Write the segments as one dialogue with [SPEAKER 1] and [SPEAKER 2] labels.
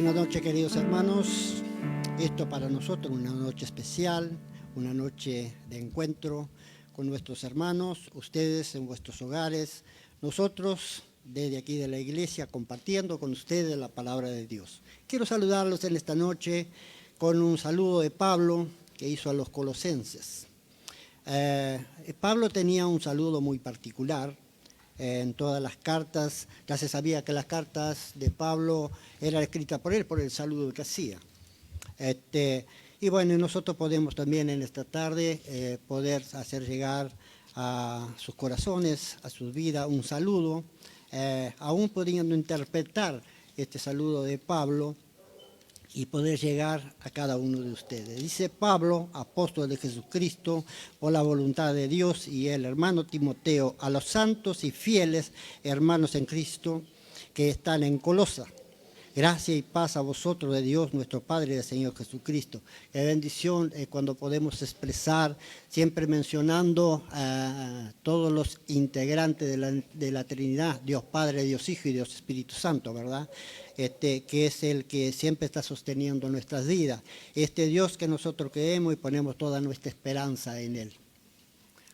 [SPEAKER 1] Buenas noches, queridos hermanos. Esto para nosotros es una noche especial, una noche de encuentro con nuestros hermanos, ustedes en vuestros hogares, nosotros desde aquí de la iglesia compartiendo con ustedes la palabra de Dios. Quiero saludarlos en esta noche con un saludo de Pablo que hizo a los colosenses. Pablo tenía un saludo muy particular. En todas las cartas, ya se sabía que las cartas de Pablo eran escritas por él, por el saludo que hacía. Y bueno, nosotros podemos también en esta tarde poder hacer llegar a sus corazones, a sus vidas, un saludo, aún pudiendo interpretar este saludo de Pablo y poder llegar a cada uno de ustedes. Dice Pablo, apóstol de Jesucristo, por la voluntad de Dios, y el hermano Timoteo, a los santos y fieles hermanos en Cristo que están en Colosa. Gracia y paz a vosotros de Dios, nuestro Padre y del Señor Jesucristo. Qué bendición cuando podemos expresar, siempre mencionando a todos los integrantes de la Trinidad, Dios Padre, Dios Hijo y Dios Espíritu Santo, ¿verdad? Que es el que siempre está sosteniendo nuestras vidas. Este Dios que nosotros creemos y ponemos toda nuestra esperanza en Él.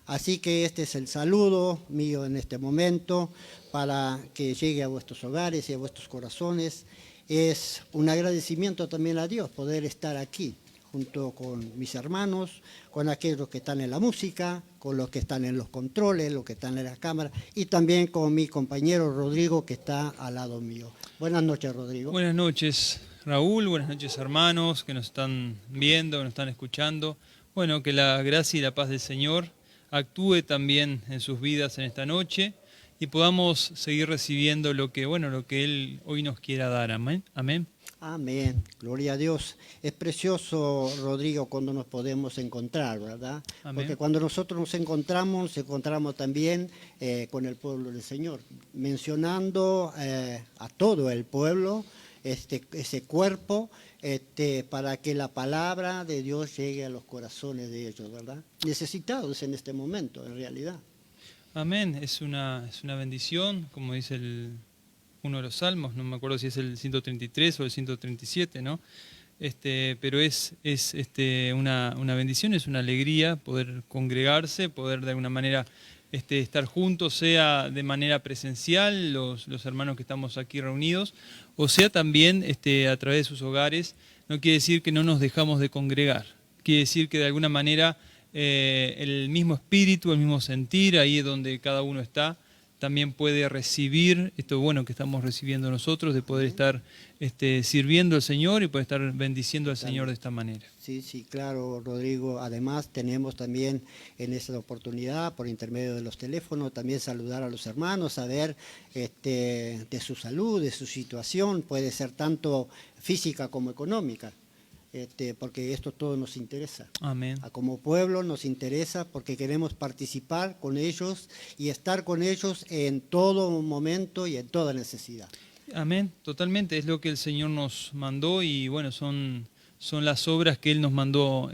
[SPEAKER 1] Así que este es el saludo mío en este momento para que llegue a vuestros hogares y a vuestros corazones. Es un agradecimiento también a Dios poder estar aquí junto con mis hermanos, con aquellos que están en la música, con los que están en los controles, los que están en la cámara y también con mi compañero Rodrigo que está al lado mío. Buenas noches, Rodrigo.
[SPEAKER 2] Buenas noches, Raúl. Buenas noches, hermanos que nos están viendo, que nos están escuchando. Bueno, que la gracia y la paz del Señor actúe también en sus vidas en esta noche y podamos seguir recibiendo lo que Él hoy nos quiera dar. Amén. Amén.
[SPEAKER 1] Amén. Gloria a Dios. Es precioso, Rodrigo, cuando nos podemos encontrar, ¿verdad?
[SPEAKER 2] Amén.
[SPEAKER 1] Porque cuando nosotros nos encontramos también con el pueblo del Señor, mencionando a todo el pueblo, ese cuerpo, para que la palabra de Dios llegue a los corazones de ellos, ¿verdad? Necesitados en este momento, en realidad.
[SPEAKER 2] Amén. Es una bendición, como dice uno de los salmos, no me acuerdo si es el 133 o el 137, ¿no? Pero es una bendición, es una alegría poder congregarse, poder de alguna manera estar juntos, sea de manera presencial, los hermanos que estamos aquí reunidos, o sea también a través de sus hogares. No quiere decir que no nos dejamos de congregar, quiere decir que de alguna manera el mismo espíritu, el mismo sentir, ahí es donde cada uno está, también puede recibir esto bueno que estamos recibiendo nosotros, de poder estar sirviendo al Señor y poder estar bendiciendo al Señor de esta manera.
[SPEAKER 1] Sí, claro, Rodrigo. Además, tenemos también en esta oportunidad, por intermedio de los teléfonos, también saludar a los hermanos, saber de su salud, de su situación, puede ser tanto física como económica. Porque esto todo nos interesa.
[SPEAKER 2] Amén.
[SPEAKER 1] Como pueblo nos interesa porque queremos participar con ellos y estar con ellos en todo momento y en toda necesidad.
[SPEAKER 2] Amén, totalmente, es lo que el Señor nos mandó y bueno, son las obras que Él nos mandó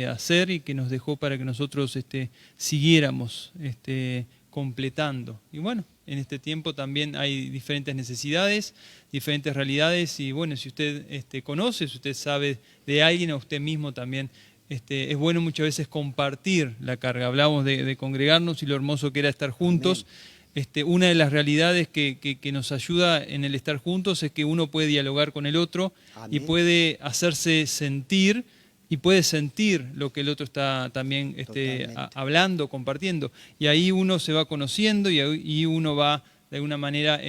[SPEAKER 2] hacer y que nos dejó para que nosotros siguiéramos completando. Y bueno, en este tiempo también hay diferentes necesidades, diferentes realidades y bueno, si usted conoce, si usted sabe de alguien o usted mismo también, es bueno muchas veces compartir la carga. Hablamos de congregarnos y lo hermoso que era estar juntos. Una de las realidades que nos ayuda en el estar juntos es que uno puede dialogar con el otro. Amén. Y puede hacerse sentir y puede sentir lo que el otro está también hablando, compartiendo. Y ahí uno se va conociendo y uno va de alguna manera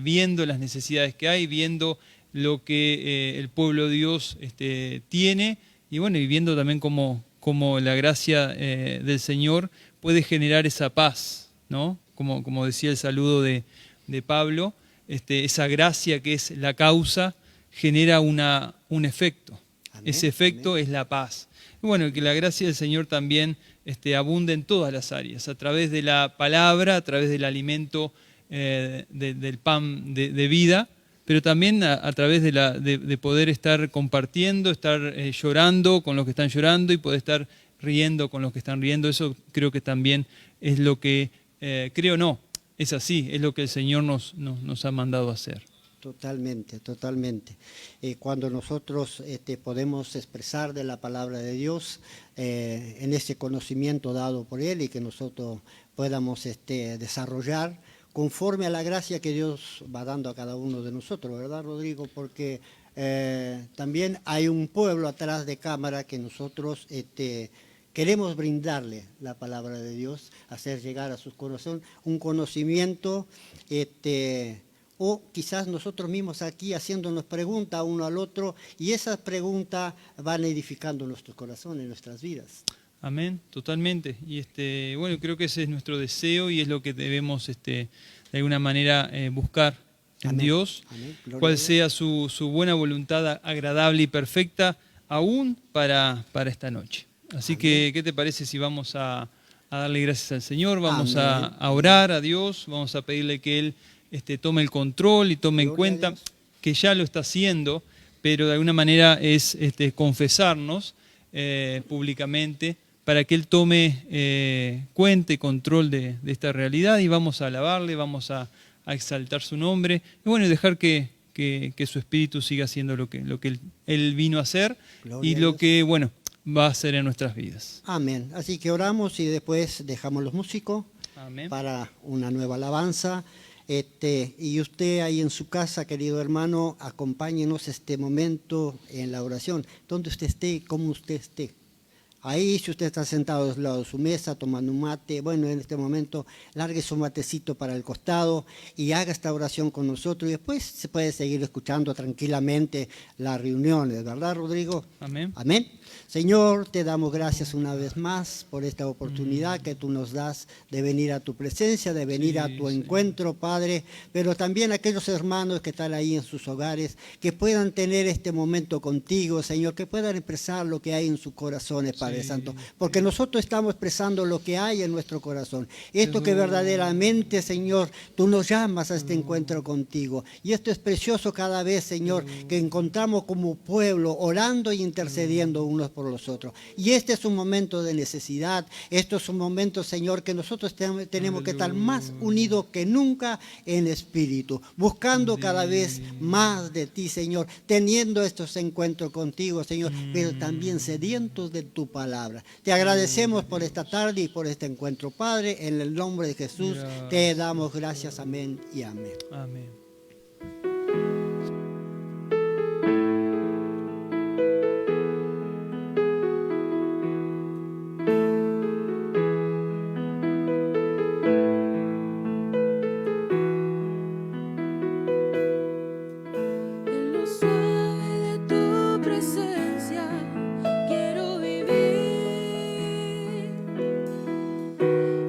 [SPEAKER 2] viendo las necesidades que hay, viendo lo que el pueblo de Dios tiene y viendo también cómo la gracia del Señor puede generar esa paz, ¿no? Como decía el saludo de Pablo, esa gracia que es la causa genera un efecto. Amén, ese efecto amén. Es la paz. Y bueno, que la gracia del Señor también abunde en todas las áreas, a través de la palabra, a través del alimento del pan de vida, pero también a través de poder estar compartiendo, estar llorando con los que están llorando y poder estar riendo con los que están riendo. Eso creo que también es lo que, creo no, es así, es lo que el Señor nos ha mandado a hacer.
[SPEAKER 1] Totalmente, totalmente. Cuando nosotros podemos expresar de la palabra de Dios en ese conocimiento dado por Él y que nosotros podamos desarrollar conforme a la gracia que Dios va dando a cada uno de nosotros, ¿verdad, Rodrigo? Porque también hay un pueblo atrás de cámara que nosotros queremos brindarle la palabra de Dios, hacer llegar a su corazón un conocimiento, o quizás nosotros mismos aquí haciéndonos preguntas uno al otro, y esas preguntas van edificando nuestros corazones, nuestras vidas.
[SPEAKER 2] Amén, totalmente. Y bueno, creo que ese es nuestro deseo y es lo que debemos de alguna manera buscar en
[SPEAKER 1] Amén.
[SPEAKER 2] Dios,
[SPEAKER 1] Amén. Gloria a
[SPEAKER 2] cual
[SPEAKER 1] Dios.
[SPEAKER 2] sea su buena voluntad agradable y perfecta, aún para esta noche. Así
[SPEAKER 1] Amén.
[SPEAKER 2] que, ¿qué te parece si vamos a darle gracias al Señor? Vamos
[SPEAKER 1] Amén.
[SPEAKER 2] a orar a Dios, vamos a pedirle que Él tome el control y tome en
[SPEAKER 1] Gloria a
[SPEAKER 2] cuenta
[SPEAKER 1] Dios.
[SPEAKER 2] que ya lo está haciendo, pero de alguna manera es confesarnos públicamente para que Él tome cuenta y control de esta realidad, y vamos a alabarle, vamos a exaltar su nombre, y bueno, dejar que su Espíritu siga haciendo lo que Él vino a hacer
[SPEAKER 1] Gloria
[SPEAKER 2] y
[SPEAKER 1] a
[SPEAKER 2] lo
[SPEAKER 1] Dios.
[SPEAKER 2] que, bueno, va a hacer en nuestras vidas.
[SPEAKER 1] Amén. Así que oramos y después dejamos los músicos
[SPEAKER 2] Amén.
[SPEAKER 1] para una nueva alabanza. Y usted ahí en su casa, querido hermano, acompáñenos este momento en la oración, donde usted esté, como usted esté. Ahí, si usted está sentado al lado de su mesa, tomando un mate, bueno, en este momento, largue su matecito para el costado y haga esta oración con nosotros. Y después se puede seguir escuchando tranquilamente las reuniones, ¿verdad, Rodrigo?
[SPEAKER 2] Amén.
[SPEAKER 1] Amén. Señor, te damos gracias una vez más por esta oportunidad que tú nos das de venir a tu presencia, de venir a tu encuentro, Padre, pero también aquellos hermanos que están ahí en sus hogares, que puedan tener este momento contigo, Señor, que puedan expresar lo que hay en sus corazones, Padre Santo, porque nosotros estamos expresando lo que hay en nuestro corazón. Esto que verdaderamente, Señor, tú nos llamas a este encuentro contigo. Y esto es precioso cada vez, Señor, que encontramos como pueblo orando y intercediendo unos por los otros. Y este es un momento de necesidad. Esto es un momento, Señor, que nosotros tenemos que estar más unidos que nunca en espíritu, buscando cada vez más de ti, Señor, teniendo estos encuentros contigo, Señor, pero también sedientos de tu palabra. Te agradecemos por esta tarde y por este encuentro, Padre, en el nombre de Jesús, te damos gracias, amén y amén.
[SPEAKER 2] Amén.
[SPEAKER 3] En lo suave de tu presencia quiero vivir.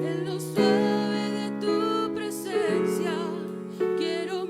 [SPEAKER 3] En lo suave de tu presencia quiero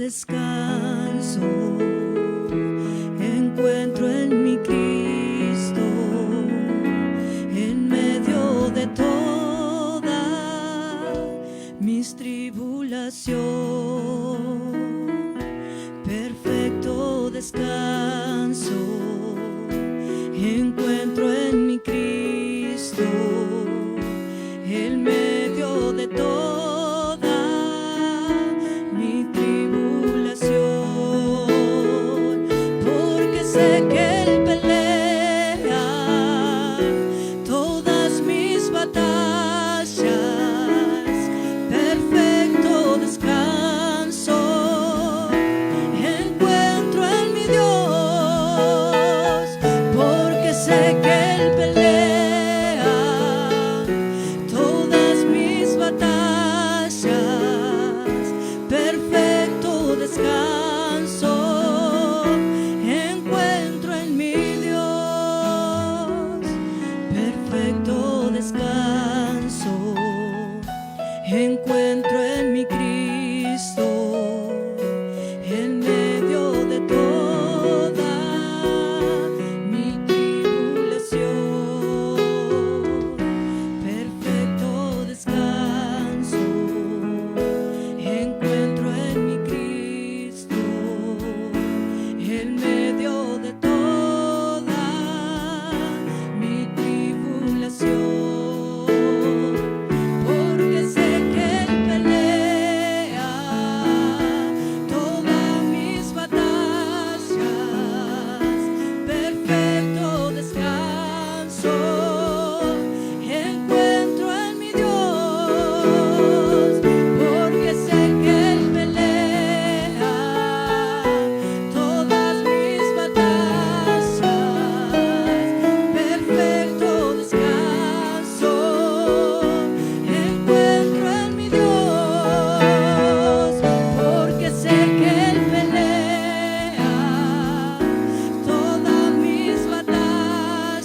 [SPEAKER 3] descanso encuentro en mi Cristo, en medio de toda mis tribulación. Perfecto descanso encuentro en mi Cristo, en medio de toda mi tribulación, porque sé que Él pelea todas mis batallas. Perfecto descanso encuentro en mi Dios, porque sé que Él pelea todas mis batallas. Perfecto descanso encuentro en mi Dios. Perfecto descanso encuentro en mi Cristo, en medio de toda mi tribulación. Perfecto descanso encuentro en mi Cristo, en medio de toda mi tribulación, porque sé que Él pelea todas mis batallas. Perfecto descanso encuentro en mi Dios, porque sé que Él pelea todas mis batallas. Perfecto descanso encuentro en mi Dios, porque sé que Él pelea todas mis batallas.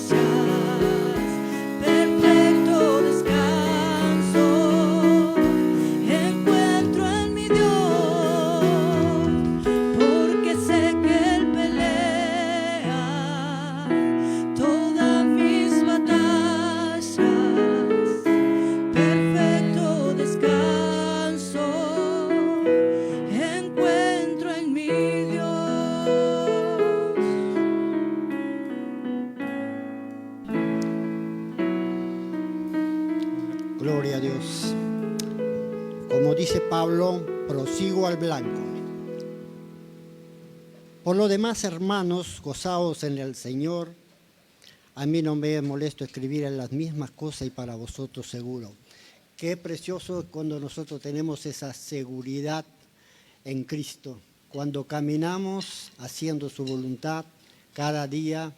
[SPEAKER 3] Perfecto descanso encuentro en mi Dios, porque sé que Él pelea todas mis batallas. Perfecto descanso encuentro en mi Dios.
[SPEAKER 1] Gloria a Dios. Como dice Pablo, prosigo al blanco. Por lo demás, hermanos, gozaos en el Señor. A mí no me es molesto escribir en las mismas cosas y para vosotros seguro. Qué precioso cuando nosotros tenemos esa seguridad en Cristo, cuando caminamos haciendo su voluntad cada día,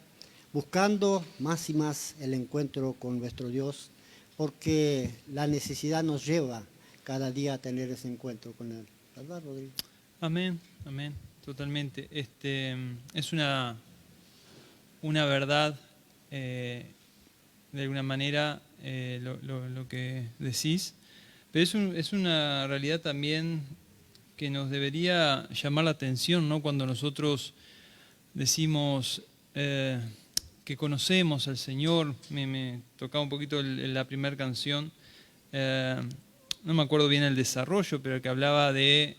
[SPEAKER 1] buscando más y más el encuentro con nuestro Dios, porque la necesidad nos lleva cada día a tener ese encuentro con Él. ¿Verdad, Rodrigo?
[SPEAKER 2] Amén, amén, totalmente. Es una verdad, de alguna manera, lo que decís, pero es una realidad también que nos debería llamar la atención, ¿no? Cuando nosotros decimos que conocemos al Señor. Me tocaba un poquito la primera canción, no me acuerdo bien el desarrollo, pero que hablaba de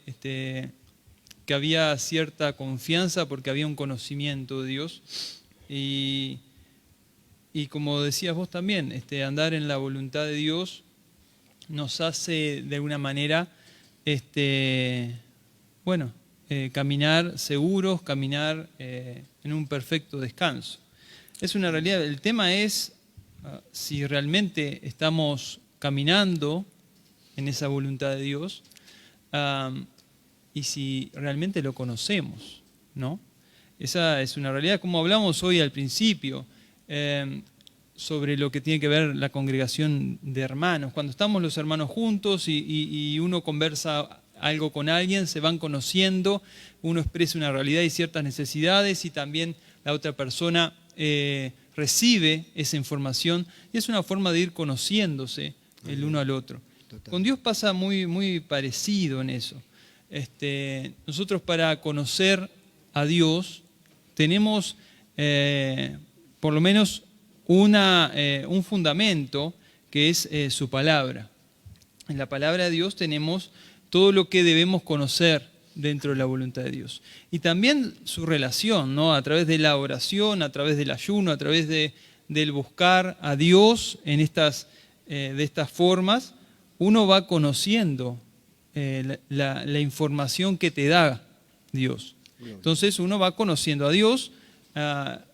[SPEAKER 2] que había cierta confianza porque había un conocimiento de Dios. Y como decías vos también, andar en la voluntad de Dios nos hace de alguna manera caminar seguros, caminar en un perfecto descanso. Es una realidad. El tema es si realmente estamos caminando en esa voluntad de Dios y si realmente lo conocemos, ¿no? Esa es una realidad. Como hablamos hoy al principio, sobre lo que tiene que ver la congregación de hermanos. Cuando estamos los hermanos juntos y uno conversa algo con alguien, se van conociendo, uno expresa una realidad y ciertas necesidades y también la otra persona recibe esa información y es una forma de ir conociéndose el uno al otro. Con Dios pasa muy, muy parecido en eso. nosotros para conocer a Dios tenemos por lo menos un fundamento que es su palabra. En la palabra de Dios tenemos todo lo que debemos conocer dentro de la voluntad de Dios. Y también su relación, ¿no? A través de la oración, a través del ayuno, a través del buscar a Dios de estas formas, uno va conociendo la información que te da Dios. Entonces uno va conociendo a Dios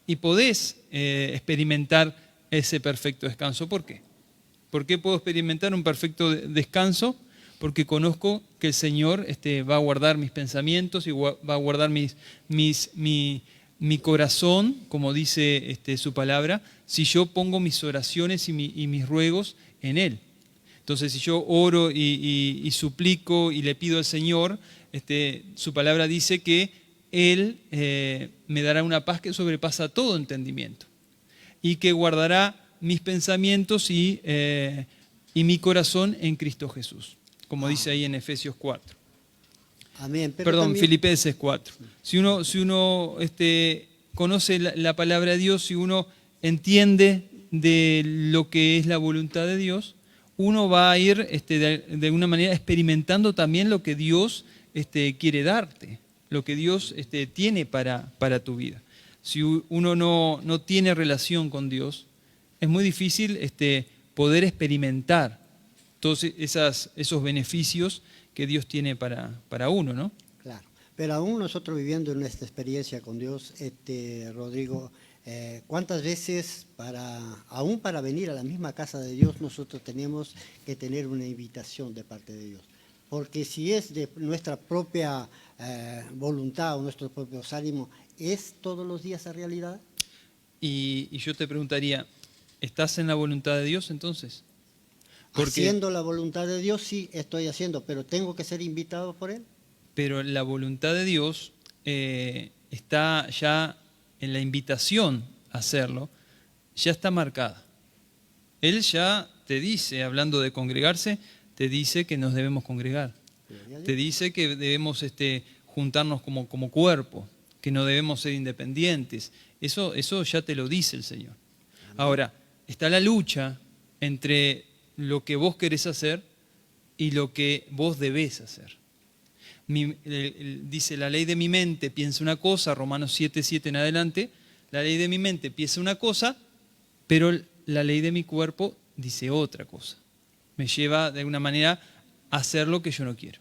[SPEAKER 2] y podés experimentar ese perfecto descanso. ¿Por qué? ¿Por qué puedo experimentar un perfecto descanso? Porque conozco que el Señor va a guardar mis pensamientos y va a guardar mi corazón, como dice su palabra, si yo pongo mis oraciones y mis ruegos en Él. Entonces, si yo oro y suplico y le pido al Señor, su palabra dice que Él me dará una paz que sobrepasa todo entendimiento y que guardará mis pensamientos y mi corazón en Cristo Jesús, como dice ahí en Efesios 4.
[SPEAKER 1] Amén. Pero
[SPEAKER 2] Perdón,
[SPEAKER 1] también,
[SPEAKER 2] Filipenses 4. Si uno conoce la palabra de Dios, si uno entiende de lo que es la voluntad de Dios, uno va a ir de alguna manera experimentando también lo que Dios quiere darte, lo que Dios tiene para tu vida. Si uno no tiene relación con Dios, es muy difícil poder experimentar todos esos beneficios que Dios tiene para uno, ¿no?
[SPEAKER 1] claro, pero aún nosotros viviendo en nuestra experiencia con Dios, Rodrigo, ¿cuántas veces aún para venir a la misma casa de Dios nosotros tenemos que tener una invitación de parte de Dios? Porque si es de nuestra propia voluntad o nuestros propios ánimos, ¿es todos los días la realidad?
[SPEAKER 2] Y yo te preguntaría, ¿estás en la voluntad de Dios entonces? Porque,
[SPEAKER 1] Haciendo la voluntad de Dios, sí estoy haciendo, pero ¿tengo que ser invitado por Él?
[SPEAKER 2] pero la voluntad de Dios está ya en la invitación a hacerlo, ya está marcada. Él ya te dice, hablando de congregarse, te dice que nos debemos congregar. Te dice que debemos juntarnos como cuerpo, que no debemos ser independientes. Eso ya te lo dice el Señor. Ahora, está la lucha entre lo que vos querés hacer y lo que vos debés hacer. Dice, la ley de mi mente piensa una cosa, Romanos 7:7 en adelante, la ley de mi mente piensa una cosa, pero la ley de mi cuerpo dice otra cosa. Me lleva de alguna manera a hacer lo que yo no quiero.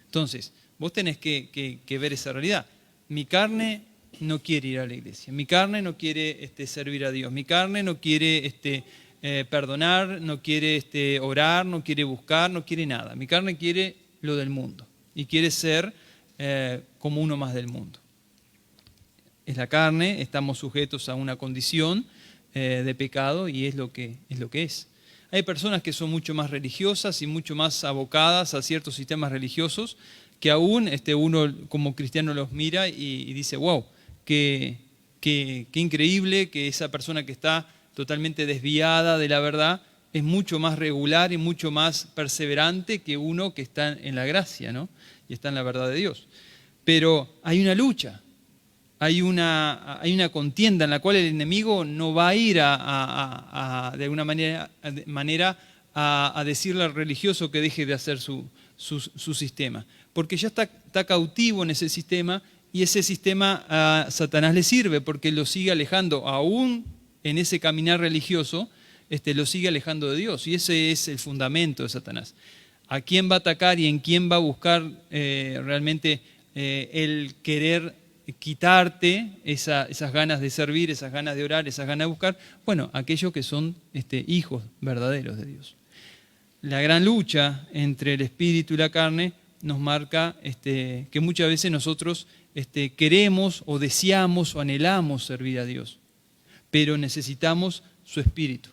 [SPEAKER 2] Entonces, vos tenés que ver esa realidad. Mi carne no quiere ir a la iglesia, mi carne no quiere servir a Dios, mi carne no quiere perdonar, no quiere orar, no quiere buscar, no quiere nada. Mi carne quiere lo del mundo y quiere ser como uno más del mundo. Es la carne, estamos sujetos a una condición de pecado y es lo que es. Hay personas que son mucho más religiosas y mucho más abocadas a ciertos sistemas religiosos que aún uno como cristiano los mira y dice, wow, qué increíble que esa persona que está totalmente desviada de la verdad es mucho más regular y mucho más perseverante que uno que está en la gracia, ¿no? Y está en la verdad de Dios. Pero hay una lucha, hay una contienda en la cual el enemigo no va a ir de alguna manera a decirle al religioso que deje de hacer su sistema, porque ya está cautivo en ese sistema y ese sistema a Satanás le sirve porque lo sigue alejando, aún en ese caminar religioso, lo sigue alejando de Dios, y ese es el fundamento de Satanás. ¿A quién va a atacar y en quién va a buscar realmente el querer quitarte esas ganas de servir, esas ganas de orar, esas ganas de buscar? Bueno, aquellos que son hijos verdaderos de Dios. La gran lucha entre el espíritu y la carne nos marca que muchas veces nosotros queremos o deseamos o anhelamos servir a Dios, pero necesitamos su espíritu.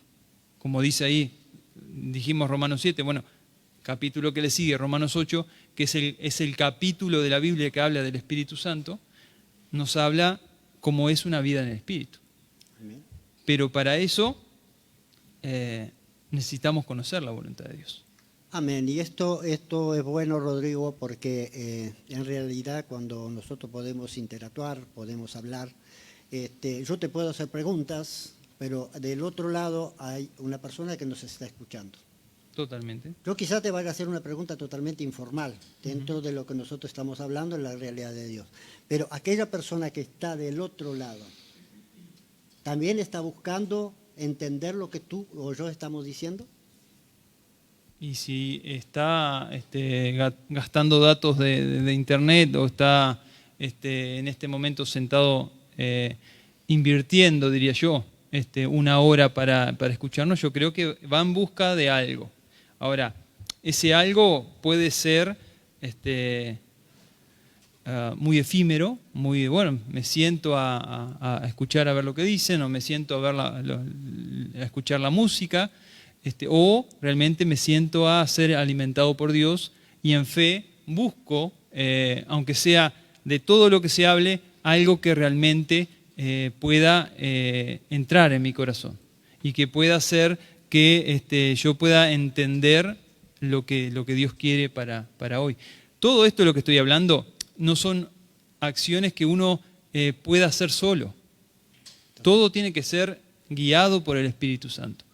[SPEAKER 2] Como dice ahí, dijimos Romanos 7, bueno, capítulo que le sigue, Romanos 8, que es el capítulo de la Biblia que habla del Espíritu Santo, nos habla cómo es una vida en el Espíritu. Amén. Pero para eso necesitamos conocer la voluntad de Dios.
[SPEAKER 1] Amén. Y esto es bueno, Rodrigo, porque en realidad cuando nosotros podemos interactuar, podemos hablar, yo te puedo hacer preguntas, pero del otro lado hay una persona que nos está escuchando.
[SPEAKER 2] Totalmente.
[SPEAKER 1] Yo quizá te vaya a hacer una pregunta totalmente informal, dentro de lo que nosotros estamos hablando en la realidad de Dios. Pero aquella persona que está del otro lado, ¿también está buscando entender lo que tú o yo estamos diciendo?
[SPEAKER 2] Y si está gastando datos de internet o está en este momento sentado invirtiendo, diría yo, una hora para escucharnos, yo creo que va en busca de algo. Ahora, ese algo puede ser muy efímero, muy bueno, me siento a escuchar a ver lo que dicen, o me siento a ver a escuchar la música, o realmente me siento a ser alimentado por Dios y en fe busco, aunque sea de todo lo que se hable, algo que realmente pueda entrar en mi corazón y que pueda hacer que yo pueda entender lo que Dios quiere para hoy. Todo esto de lo que estoy hablando no son acciones que uno pueda hacer solo. Todo tiene que ser guiado por el Espíritu Santo.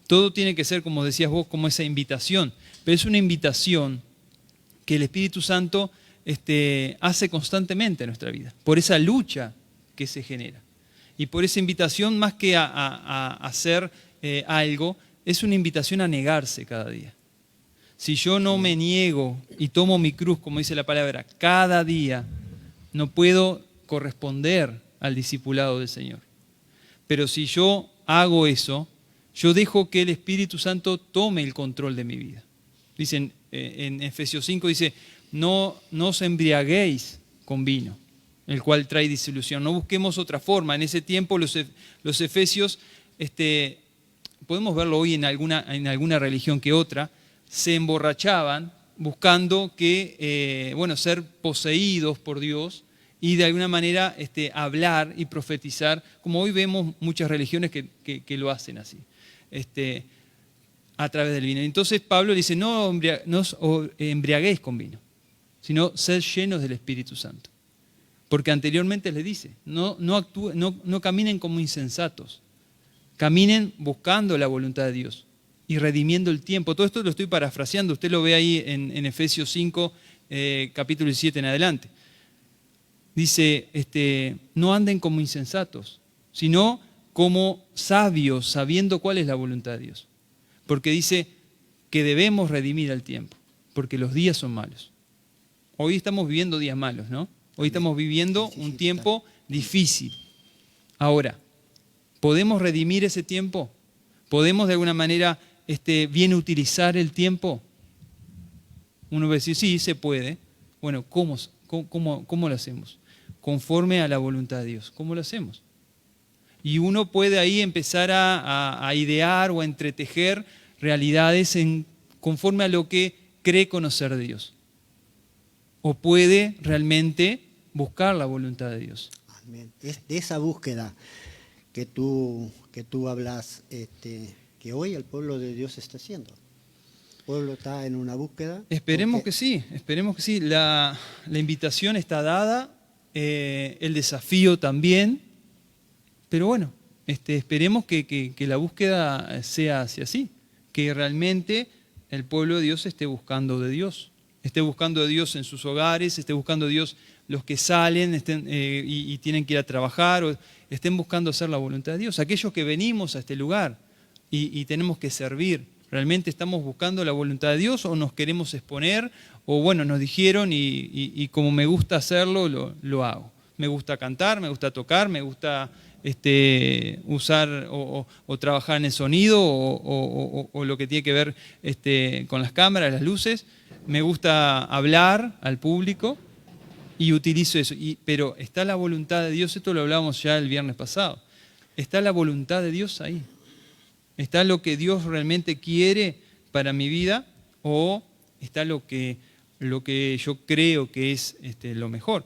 [SPEAKER 2] Todo tiene que ser, como decías vos, como esa invitación. Pero es una invitación que el Espíritu Santo hace constantemente en nuestra vida, por esa lucha que se genera. Y por esa invitación, más que a hacer algo, es una invitación a negarse cada día. Si yo no me niego y tomo mi cruz, como dice la palabra, cada día, no puedo corresponder al discipulado del Señor. Pero si yo hago eso, yo dejo que el Espíritu Santo tome el control de mi vida. Dicen, en Efesios 5 dice, no os embriaguéis con vino, el cual trae disolución. No busquemos otra forma. En ese tiempo los efesios, podemos verlo hoy en alguna religión que otra, se emborrachaban buscando que, ser poseídos por Dios y de alguna manera hablar y profetizar, como hoy vemos muchas religiones que lo hacen así, a través del vino. Entonces Pablo dice, no os embriaguéis con vino, sino sed llenos del Espíritu Santo. Porque anteriormente les dice, no caminen como insensatos, caminen buscando la voluntad de Dios y redimiendo el tiempo. Todo esto lo estoy parafraseando, usted lo ve ahí en Efesios 5, capítulo 17 en adelante. Dice, no anden como insensatos, sino como sabios, sabiendo cuál es la voluntad de Dios. Porque dice que debemos redimir el tiempo, porque los días son malos. Hoy estamos viviendo días malos, ¿no? Hoy estamos viviendo un tiempo difícil. Ahora, ¿podemos redimir ese tiempo? ¿Podemos de alguna manera bien utilizar el tiempo? Uno va a decir, sí, se puede. Bueno, ¿cómo lo hacemos? Conforme a la voluntad de Dios. ¿Cómo lo hacemos? Y uno puede ahí empezar a idear o a entretejer realidades conforme a lo que cree conocer de Dios. O puede realmente buscar la voluntad de Dios.
[SPEAKER 1] Amén. Es de esa búsqueda que tú hablas, que hoy el pueblo de Dios está haciendo. El pueblo está en una búsqueda.
[SPEAKER 2] Esperemos que sí. La invitación está dada, el desafío también, pero bueno, esperemos que la búsqueda sea así, que realmente el pueblo de Dios esté buscando de Dios. Esté buscando a Dios en sus hogares, esté buscando a Dios los que salen y tienen que ir a trabajar, o estén buscando hacer la voluntad de Dios. Aquellos que venimos a este lugar y tenemos que servir, ¿realmente estamos buscando la voluntad de Dios o nos queremos exponer? O bueno, nos dijeron y como me gusta hacerlo, lo hago. Me gusta cantar, me gusta tocar, me gusta usar o trabajar en el sonido o lo que tiene que ver con las cámaras, las luces. Me gusta hablar al público y utilizo eso. Pero está la voluntad de Dios, esto lo hablábamos ya el viernes pasado. Está la voluntad de Dios ahí. Está lo que Dios realmente quiere para mi vida o está lo que yo creo que es lo mejor.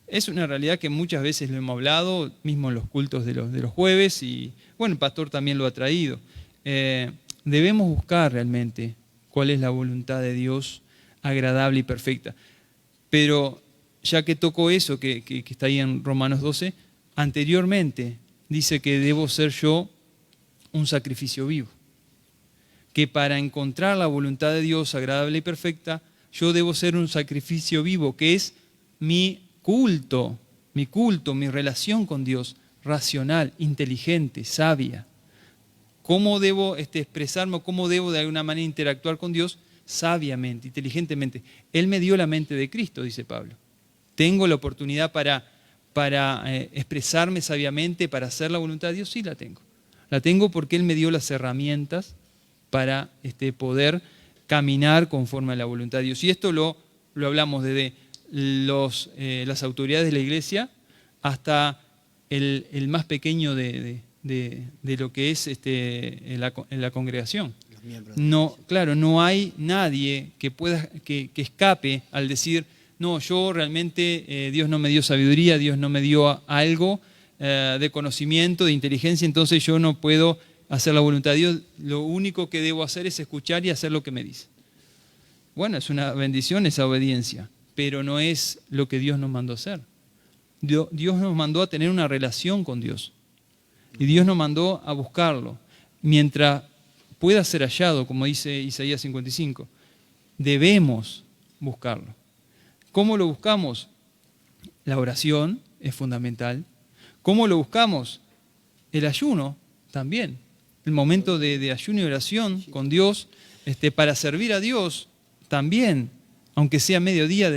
[SPEAKER 2] Es una realidad que muchas veces lo hemos hablado, mismo en los cultos de los jueves, y bueno, el pastor también lo ha traído. Debemos buscar realmente cuál es la voluntad de Dios agradable y perfecta. Pero ya que tocó eso, que está ahí en Romanos 12, anteriormente dice que debo ser yo un sacrificio vivo. Que para encontrar la voluntad de Dios agradable y perfecta, yo debo ser un sacrificio vivo, que es mi culto, mi relación con Dios, racional, inteligente, sabia. ¿Cómo debo expresarme, cómo debo de alguna manera interactuar con Dios? Sabiamente, inteligentemente. Él me dio la mente de Cristo, dice Pablo. ¿Tengo la oportunidad para expresarme sabiamente, para hacer la voluntad de Dios? Sí, la tengo. La tengo porque Él me dio las herramientas para poder caminar conforme a la voluntad de Dios. Y esto lo hablamos desde las autoridades de la iglesia hasta el más pequeño de lo que es en la congregación. No, claro, no hay nadie que escape al decir, no, yo realmente Dios no me dio sabiduría, Dios no me dio algo de conocimiento, de inteligencia, entonces yo no puedo hacer la voluntad de Dios, lo único que debo hacer es escuchar y hacer lo que me dice. Bueno, es una bendición esa obediencia, pero no es lo que Dios nos mandó a hacer. Dios nos mandó a tener una relación con Dios. Y Dios nos mandó a buscarlo. Mientras pueda ser hallado, como dice Isaías 55, debemos buscarlo. ¿Cómo lo buscamos? La oración es fundamental. ¿Cómo lo buscamos? El ayuno también. El momento de ayuno y oración con Dios, para servir a Dios también, aunque sea mediodía,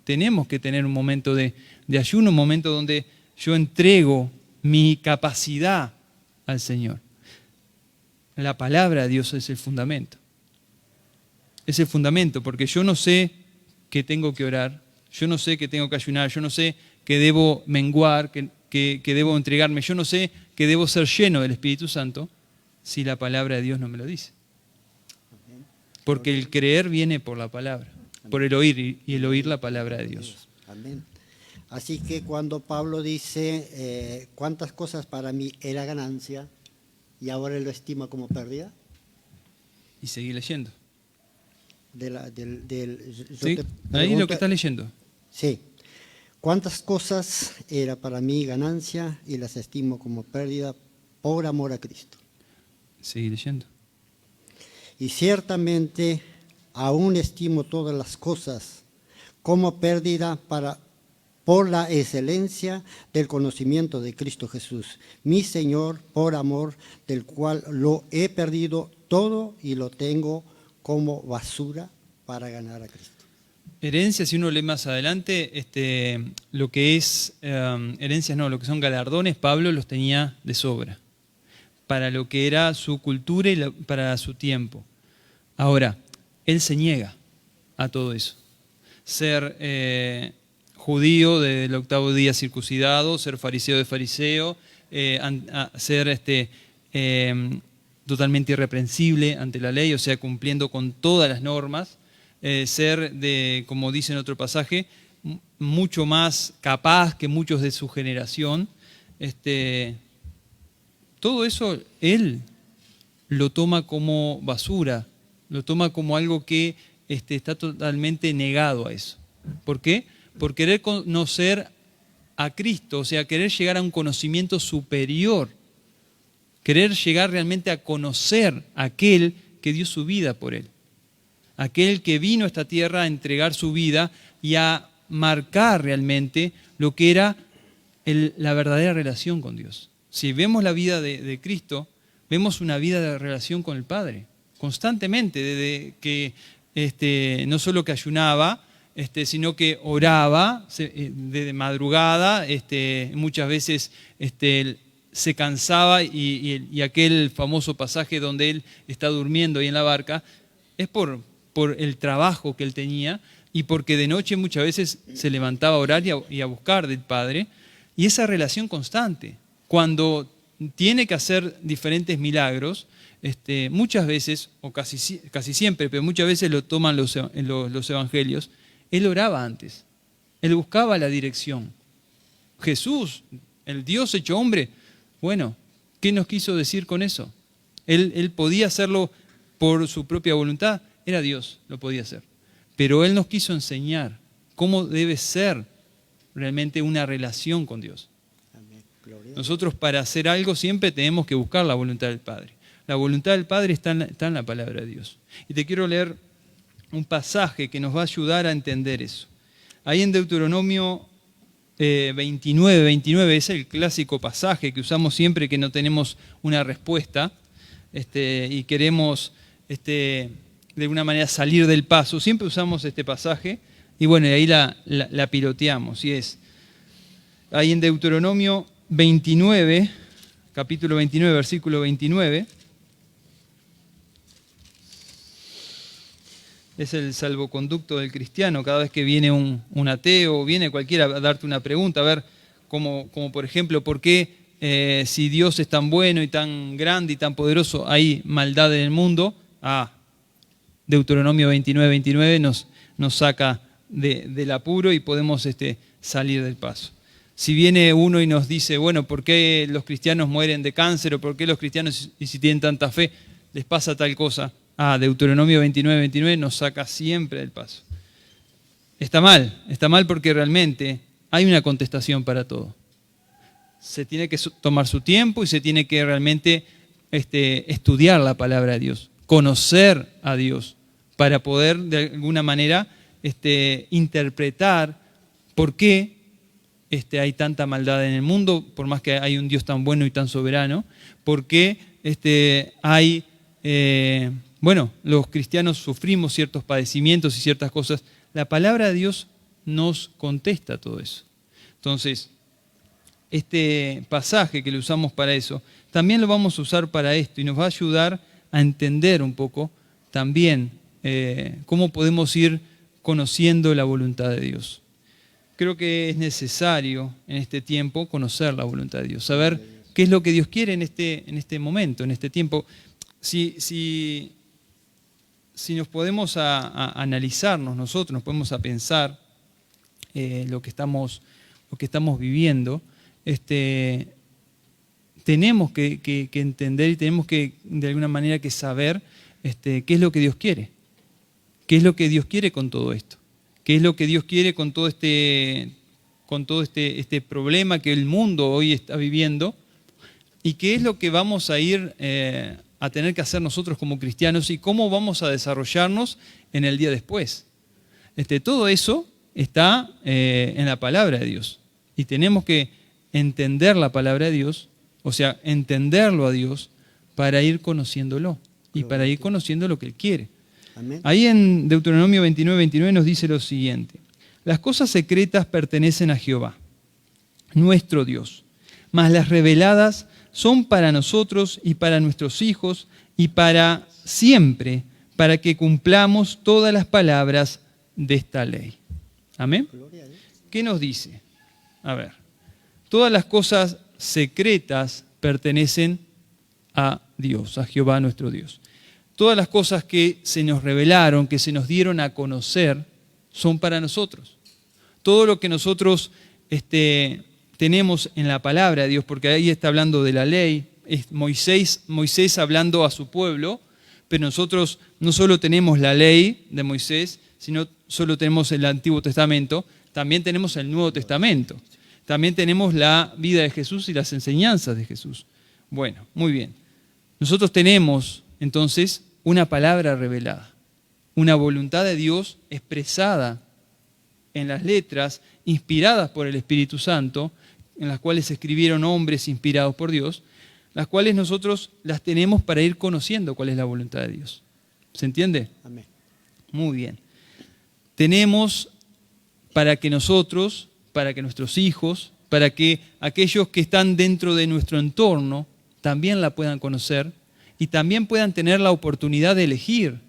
[SPEAKER 2] tenemos que tener un momento de ayuno, un momento donde yo entrego mi capacidad al Señor. La palabra de Dios es el fundamento. Es el fundamento, porque yo no sé que tengo que orar, yo no sé que tengo que ayunar, yo no sé que debo menguar, que debo entregarme, yo no sé que debo ser lleno del Espíritu Santo si la palabra de Dios no me lo dice. Porque el creer viene por la palabra, por el oír, y el oír la palabra de Dios.
[SPEAKER 1] Amén. Así que cuando Pablo dice, ¿cuántas cosas para mí era ganancia y ahora lo estima como pérdida?
[SPEAKER 2] Y seguí leyendo.
[SPEAKER 1] ¿Sí?
[SPEAKER 2] Ahí lo que estás leyendo.
[SPEAKER 1] Sí. ¿Cuántas cosas era para mí ganancia y las estimo como pérdida por amor a Cristo?
[SPEAKER 2] Seguí leyendo.
[SPEAKER 1] Y ciertamente aún estimo todas las cosas como pérdida por la excelencia del conocimiento de Cristo Jesús, mi Señor, por amor del cual lo he perdido todo y lo tengo como basura para ganar a Cristo.
[SPEAKER 2] Herencias, si uno lee más adelante, lo que es herencias, no, lo que son galardones, Pablo los tenía de sobra, para lo que era su cultura y para su tiempo. Ahora, él se niega a todo eso. Ser judío del octavo día circuncidado, ser fariseo de fariseo, ser totalmente irreprensible ante la ley, o sea, cumpliendo con todas las normas, ser, como dice en otro pasaje, mucho más capaz que muchos de su generación. Todo eso él lo toma como basura, lo toma como algo que está totalmente negado a eso. ¿Por qué? Por querer conocer a Cristo, o sea, querer llegar a un conocimiento superior, querer llegar realmente a conocer a aquel que dio su vida por él, aquel que vino a esta tierra a entregar su vida y a marcar realmente lo que era la verdadera relación con Dios. Si vemos la vida de Cristo, vemos una vida de relación con el Padre, constantemente, desde que no solo que ayunaba, sino que oraba de madrugada, muchas veces se cansaba y aquel famoso pasaje donde él está durmiendo ahí en la barca, es por el trabajo que él tenía y porque de noche muchas veces se levantaba a orar y a buscar del Padre, y esa relación constante. Cuando tiene que hacer diferentes milagros, muchas veces, o casi siempre, pero muchas veces lo toman los evangelios, él oraba antes, él buscaba la dirección. Jesús, el Dios hecho hombre, bueno, ¿qué nos quiso decir con eso? Él podía hacerlo por su propia voluntad, era Dios, lo podía hacer. Pero Él nos quiso enseñar cómo debe ser realmente una relación con Dios.
[SPEAKER 1] Amén. Gloria a Dios.
[SPEAKER 2] Nosotros para hacer algo siempre tenemos que buscar la voluntad del Padre. La voluntad del Padre está en la palabra de Dios. Y te quiero leer un pasaje que nos va a ayudar a entender eso. Ahí en Deuteronomio 29 es el clásico pasaje que usamos siempre que no tenemos una respuesta y queremos de alguna manera salir del paso. Siempre usamos este pasaje y bueno, ahí la piloteamos. Y es ahí en Deuteronomio 29, capítulo 29, versículo 29. Es el salvoconducto del cristiano. Cada vez que viene un ateo o viene cualquiera a darte una pregunta, a ver, como por ejemplo, ¿por qué si Dios es tan bueno y tan grande y tan poderoso hay maldad en el mundo? Deuteronomio 29 nos saca del apuro y podemos salir del paso. Si viene uno y nos dice, bueno, ¿por qué los cristianos mueren de cáncer? ¿O por qué los cristianos, y si tienen tanta fe, les pasa tal cosa? Deuteronomio 29 nos saca siempre del paso. Está mal porque realmente hay una contestación para todo. Se tiene que tomar su tiempo y se tiene que realmente estudiar la palabra de Dios, conocer a Dios, para poder de alguna manera interpretar por qué hay tanta maldad en el mundo, por más que hay un Dios tan bueno y tan soberano, por qué hay... los cristianos sufrimos ciertos padecimientos y ciertas cosas. La palabra de Dios nos contesta todo eso. Entonces, este pasaje que lo usamos para eso, también lo vamos a usar para esto y nos va a ayudar a entender un poco también cómo podemos ir conociendo la voluntad de Dios. Creo que es necesario en este tiempo conocer la voluntad de Dios, saber qué es lo que Dios quiere en este momento, en este tiempo. Si nos podemos a analizarnos nosotros, nos podemos a pensar lo que estamos viviendo, tenemos que entender y tenemos que de alguna manera que saber qué es lo que Dios quiere. ¿Qué es lo que Dios quiere con todo esto? ¿Qué es lo que Dios quiere con todo este problema que el mundo hoy está viviendo? ¿Y qué es lo que vamos a ir a tener que hacer nosotros como cristianos y cómo vamos a desarrollarnos en el día después? Todo eso está en la palabra de Dios. Y tenemos que entender la palabra de Dios, o sea, entenderlo a Dios para ir conociéndolo y para ir conociendo lo que Él quiere.
[SPEAKER 1] Amén.
[SPEAKER 2] Ahí en Deuteronomio 29 nos dice lo siguiente: las cosas secretas pertenecen a Jehová, nuestro Dios, mas las reveladas son para nosotros y para nuestros hijos y para siempre, para que cumplamos todas las palabras de esta ley. Amén.
[SPEAKER 1] Gloria a Dios.
[SPEAKER 2] ¿Qué nos dice? A ver, todas las cosas secretas pertenecen a Dios, a Jehová nuestro Dios. Todas las cosas que se nos revelaron, que se nos dieron a conocer, son para nosotros. Todo lo que nosotros tenemos en la palabra de Dios, porque ahí está hablando de la ley, es Moisés hablando a su pueblo, pero nosotros no solo tenemos la ley de Moisés, sino solo tenemos el Antiguo Testamento, también tenemos el Nuevo Testamento. También tenemos la vida de Jesús y las enseñanzas de Jesús. Bueno, muy bien. Nosotros tenemos entonces una palabra revelada, una voluntad de Dios expresada en las letras, inspiradas por el Espíritu Santo, en las cuales se escribieron hombres inspirados por Dios, las cuales nosotros las tenemos para ir conociendo cuál es la voluntad de Dios. ¿Se entiende?
[SPEAKER 1] Amén.
[SPEAKER 2] Muy bien. Tenemos para que nosotros, para que nuestros hijos, para que aquellos que están dentro de nuestro entorno también la puedan conocer y también puedan tener la oportunidad de elegir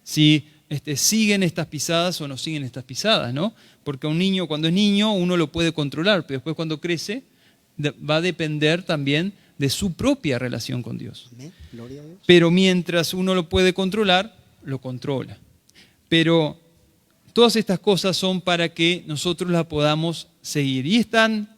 [SPEAKER 2] si siguen estas pisadas o no siguen estas pisadas, ¿no? Porque un niño, cuando es niño, uno lo puede controlar, pero después cuando crece va a depender también de su propia relación con Dios.
[SPEAKER 1] Amén. Gloria a Dios.
[SPEAKER 2] Pero mientras uno lo puede controlar, lo controla. Pero todas estas cosas son para que nosotros las podamos seguir. Y están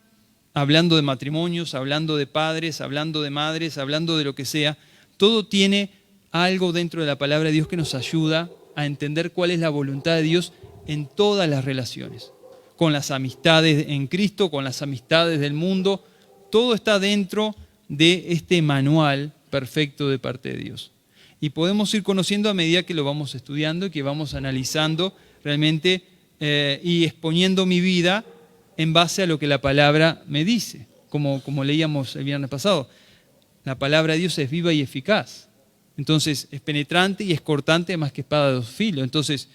[SPEAKER 2] hablando de matrimonios, hablando de padres, hablando de madres, hablando de lo que sea. Todo tiene algo dentro de la palabra de Dios que nos ayuda a entender cuál es la voluntad de Dios en todas las relaciones, con las amistades en Cristo, con las amistades del mundo. Todo está dentro de este manual perfecto de parte de Dios. Y podemos ir conociendo a medida que lo vamos estudiando y que vamos analizando realmente y exponiendo mi vida en base a lo que la palabra me dice. Como leíamos el viernes pasado, la palabra de Dios es viva y eficaz. Entonces es penetrante y es cortante más que espada de dos filos. Entonces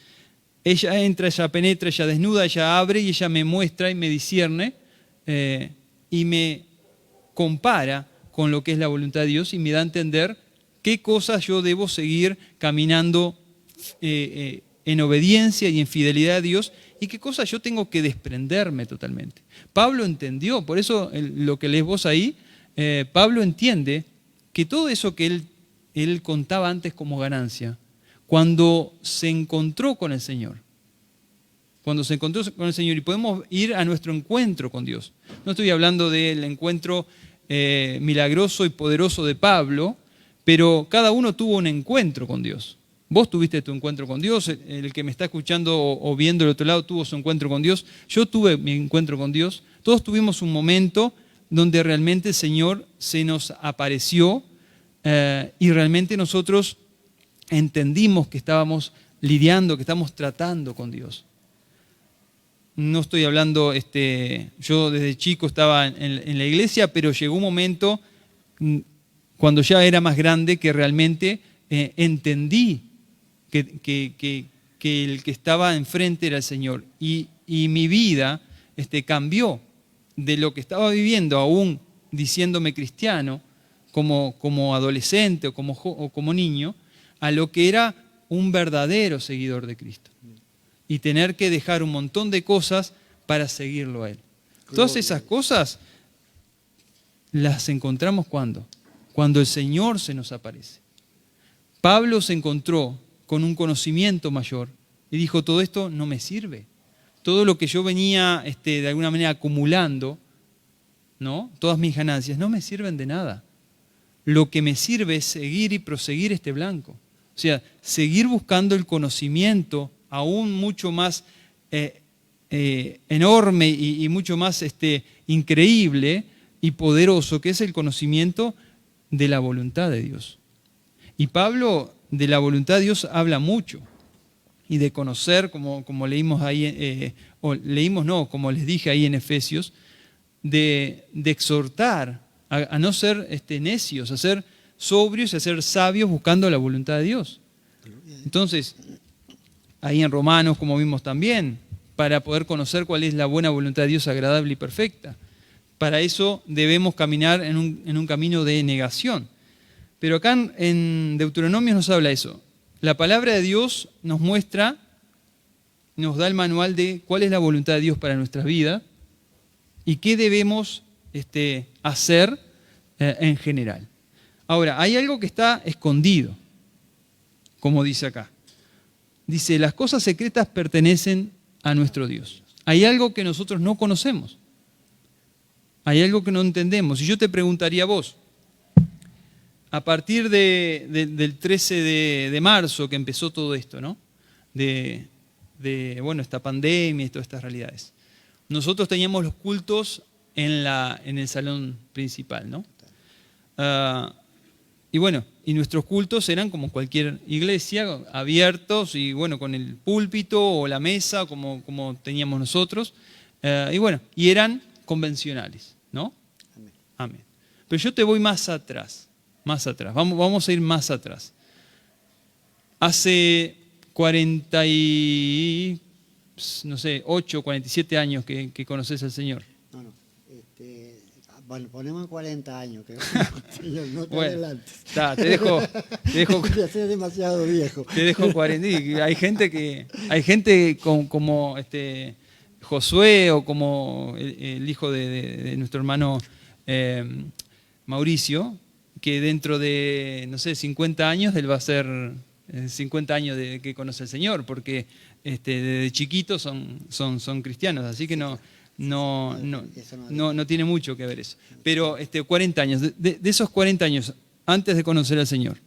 [SPEAKER 2] ella entra, ella penetra, ella desnuda, ella abre y ella me muestra y me discierne y me compara con lo que es la voluntad de Dios y me da a entender qué cosas yo debo seguir caminando en obediencia y en fidelidad a Dios y qué cosas yo tengo que desprenderme totalmente. Pablo entendió, por eso lo que lees vos ahí, Pablo entiende que todo eso que él contaba antes como ganancia, cuando se encontró con el Señor, y podemos ir a nuestro encuentro con Dios. No estoy hablando del encuentro milagroso y poderoso de Pablo, pero cada uno tuvo un encuentro con Dios. Vos tuviste tu encuentro con Dios, el que me está escuchando o viendo del otro lado tuvo su encuentro con Dios, yo tuve mi encuentro con Dios, todos tuvimos un momento donde realmente el Señor se nos apareció y realmente nosotros entendimos que estábamos lidiando, que estamos tratando con Dios. No estoy hablando, yo desde chico estaba en la iglesia, pero llegó un momento cuando ya era más grande que realmente entendí que el que estaba enfrente era el Señor. Y mi vida cambió de lo que estaba viviendo, aún diciéndome cristiano, como adolescente o como niño, a lo que era un verdadero seguidor de Cristo. Y tener que dejar un montón de cosas para seguirlo a Él. Todas esas cosas las encontramos cuando el Señor se nos aparece. Pablo se encontró con un conocimiento mayor y dijo, todo esto no me sirve. Todo lo que yo venía de alguna manera acumulando, ¿no? Todas mis ganancias no me sirven de nada. Lo que me sirve es seguir y proseguir este blanco. O sea, seguir buscando el conocimiento aún mucho más enorme y mucho más increíble y poderoso, que es el conocimiento de la voluntad de Dios. Y Pablo de la voluntad de Dios habla mucho. Y de conocer, como leímos ahí, como les dije ahí en Efesios, de exhortar a no ser necios, a ser sobrios y a ser sabios buscando la voluntad de Dios. Entonces, ahí en Romanos, como vimos también, para poder conocer cuál es la buena voluntad de Dios agradable y perfecta. Para eso debemos caminar en un camino de negación. Pero acá en Deuteronomio nos habla eso. La palabra de Dios nos muestra, nos da el manual de cuál es la voluntad de Dios para nuestra vida y qué debemos hacer en general. Ahora, hay algo que está escondido, como dice acá. Dice, las cosas secretas pertenecen a nuestro Dios. Hay algo que nosotros no conocemos. Hay algo que no entendemos. Y yo te preguntaría a vos, a partir del 13 de marzo que empezó todo esto, ¿no? De esta pandemia y todas estas realidades. Nosotros teníamos los cultos en el salón principal, ¿no? Y nuestros cultos eran como cualquier iglesia, abiertos y con el púlpito o la mesa como teníamos nosotros. Y eran convencionales, ¿no? Amén. Pero yo te voy más atrás. Vamos a ir más atrás. Hace 48, 47 años que conoces al Señor.
[SPEAKER 1] Bueno, ponemos 40 años, que no te adelantes.
[SPEAKER 2] Te dejo
[SPEAKER 1] ya soy demasiado viejo.
[SPEAKER 2] Te dejo 40. Y hay gente como Josué o como el hijo de nuestro hermano Mauricio, que dentro de, 50 años él va a ser 50 años de que conoce al Señor, porque desde chiquitos son cristianos, así que no tiene mucho que ver eso. Pero 40 años, de esos 40 años antes de conocer al Señor,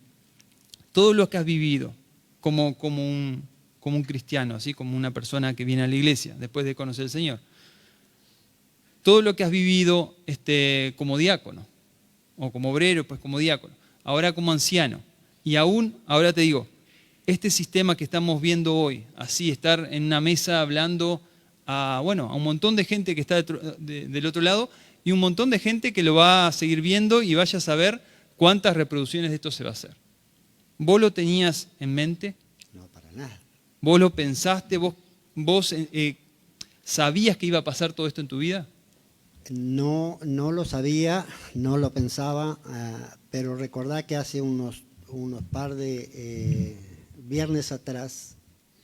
[SPEAKER 2] todo lo que has vivido, como un cristiano, así como una persona que viene a la iglesia después de conocer al Señor. Todo lo que has vivido como diácono, o como obrero, pues como diácono, ahora como anciano, y aún, ahora te digo, este sistema que estamos viendo hoy, así, estar en una mesa hablando a un montón de gente que está del otro lado, y un montón de gente que lo va a seguir viendo y vaya a saber cuántas reproducciones de esto se va a hacer. ¿Vos lo tenías en mente?
[SPEAKER 1] No, para nada.
[SPEAKER 2] ¿Vos lo pensaste? ¿Vos sabías que iba a pasar todo esto en tu vida?
[SPEAKER 1] No lo sabía, no lo pensaba, pero recordá que hace unos par de viernes atrás,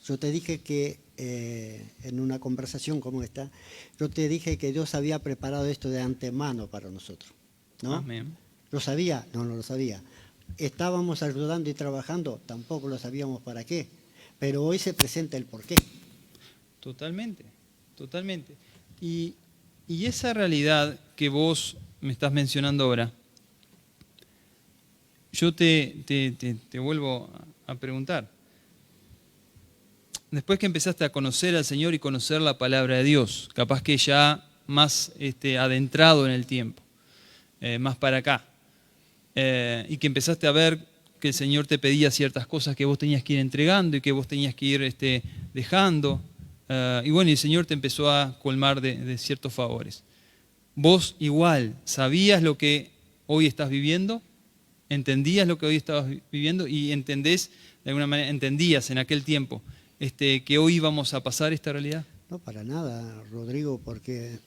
[SPEAKER 1] yo te dije que en una conversación como esta, yo te dije que Dios había preparado esto de antemano para nosotros, ¿no?
[SPEAKER 2] Amén.
[SPEAKER 1] ¿Lo sabía? No lo sabía. ¿Estábamos ayudando y trabajando? Tampoco lo sabíamos para qué, pero hoy se presenta el porqué.
[SPEAKER 2] Totalmente, totalmente. Y esa realidad que vos me estás mencionando ahora, yo te vuelvo a preguntar. Después que empezaste a conocer al Señor y conocer la palabra de Dios, capaz que ya más adentrado en el tiempo, más para acá, y que empezaste a ver que el Señor te pedía ciertas cosas que vos tenías que ir entregando y que vos tenías que ir dejando, y bueno, el Señor te empezó a colmar de ciertos favores. ¿Vos igual sabías lo que hoy estás viviendo? ¿Entendías lo que hoy estabas viviendo? Y entendés, de alguna manera, entendías en aquel tiempo que hoy íbamos a pasar esta realidad.
[SPEAKER 1] No, para nada, Rodrigo, porque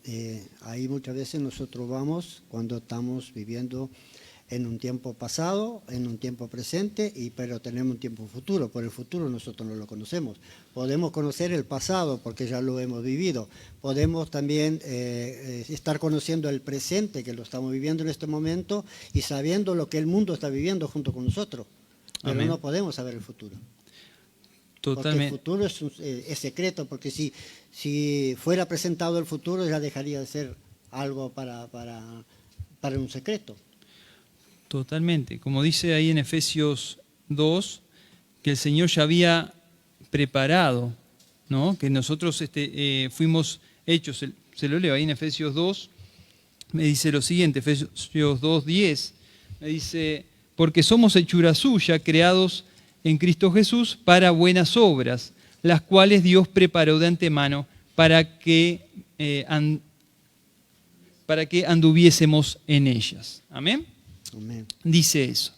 [SPEAKER 1] ahí muchas veces nosotros vamos cuando estamos viviendo en un tiempo pasado, en un tiempo presente, pero tenemos un tiempo futuro. Por el futuro nosotros no lo conocemos. Podemos conocer el pasado porque ya lo hemos vivido. Podemos también estar conociendo el presente, que lo estamos viviendo en este momento, y sabiendo lo que el mundo está viviendo junto con nosotros. Pero
[SPEAKER 2] Amén.
[SPEAKER 1] no podemos saber el futuro.
[SPEAKER 2] Totalmente.
[SPEAKER 1] Porque el futuro es secreto, porque si fuera presentado el futuro ya dejaría de ser algo para un secreto.
[SPEAKER 2] Totalmente. Como dice ahí en Efesios 2, que el Señor ya había preparado, ¿no? Que nosotros fuimos hechos. Se lo leo ahí en Efesios 2, me dice lo siguiente, Efesios 2:10, me dice, porque somos hechura suya, creados en Cristo Jesús para buenas obras, las cuales Dios preparó de antemano para que anduviésemos en ellas. Amén.
[SPEAKER 1] Amén.
[SPEAKER 2] Dice eso,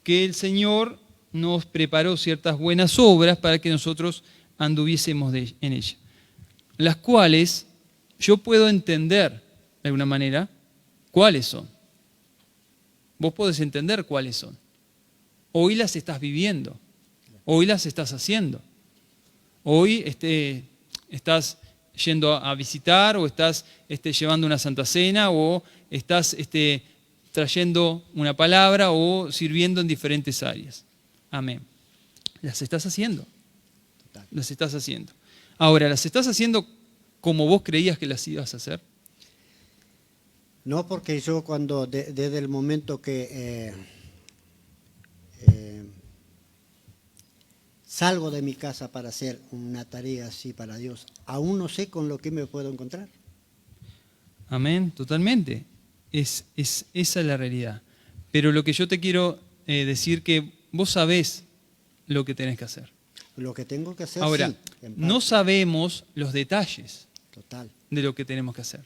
[SPEAKER 2] que el Señor nos preparó ciertas buenas obras para que nosotros anduviésemos en ellas, las cuales yo puedo entender de alguna manera cuáles son. Vos podés entender cuáles son. Hoy las estás viviendo, hoy las estás haciendo, hoy estás yendo a visitar, o estás llevando una santa cena, o estás trayendo una palabra o sirviendo en diferentes áreas. Amén. Las estás haciendo. Las estás haciendo. Ahora, ¿las estás haciendo como vos creías que las ibas a hacer?
[SPEAKER 1] No, porque yo desde el momento que salgo de mi casa para hacer una tarea así para Dios, aún no sé con lo que me puedo encontrar.
[SPEAKER 2] Amén, totalmente. Esa es la realidad. Pero lo que yo te quiero decir que vos sabés lo que tenés que hacer.
[SPEAKER 1] Lo que tengo que hacer,
[SPEAKER 2] ahora,
[SPEAKER 1] sí, en parte.
[SPEAKER 2] no sabemos los detalles
[SPEAKER 1] Total,
[SPEAKER 2] de lo que tenemos que hacer.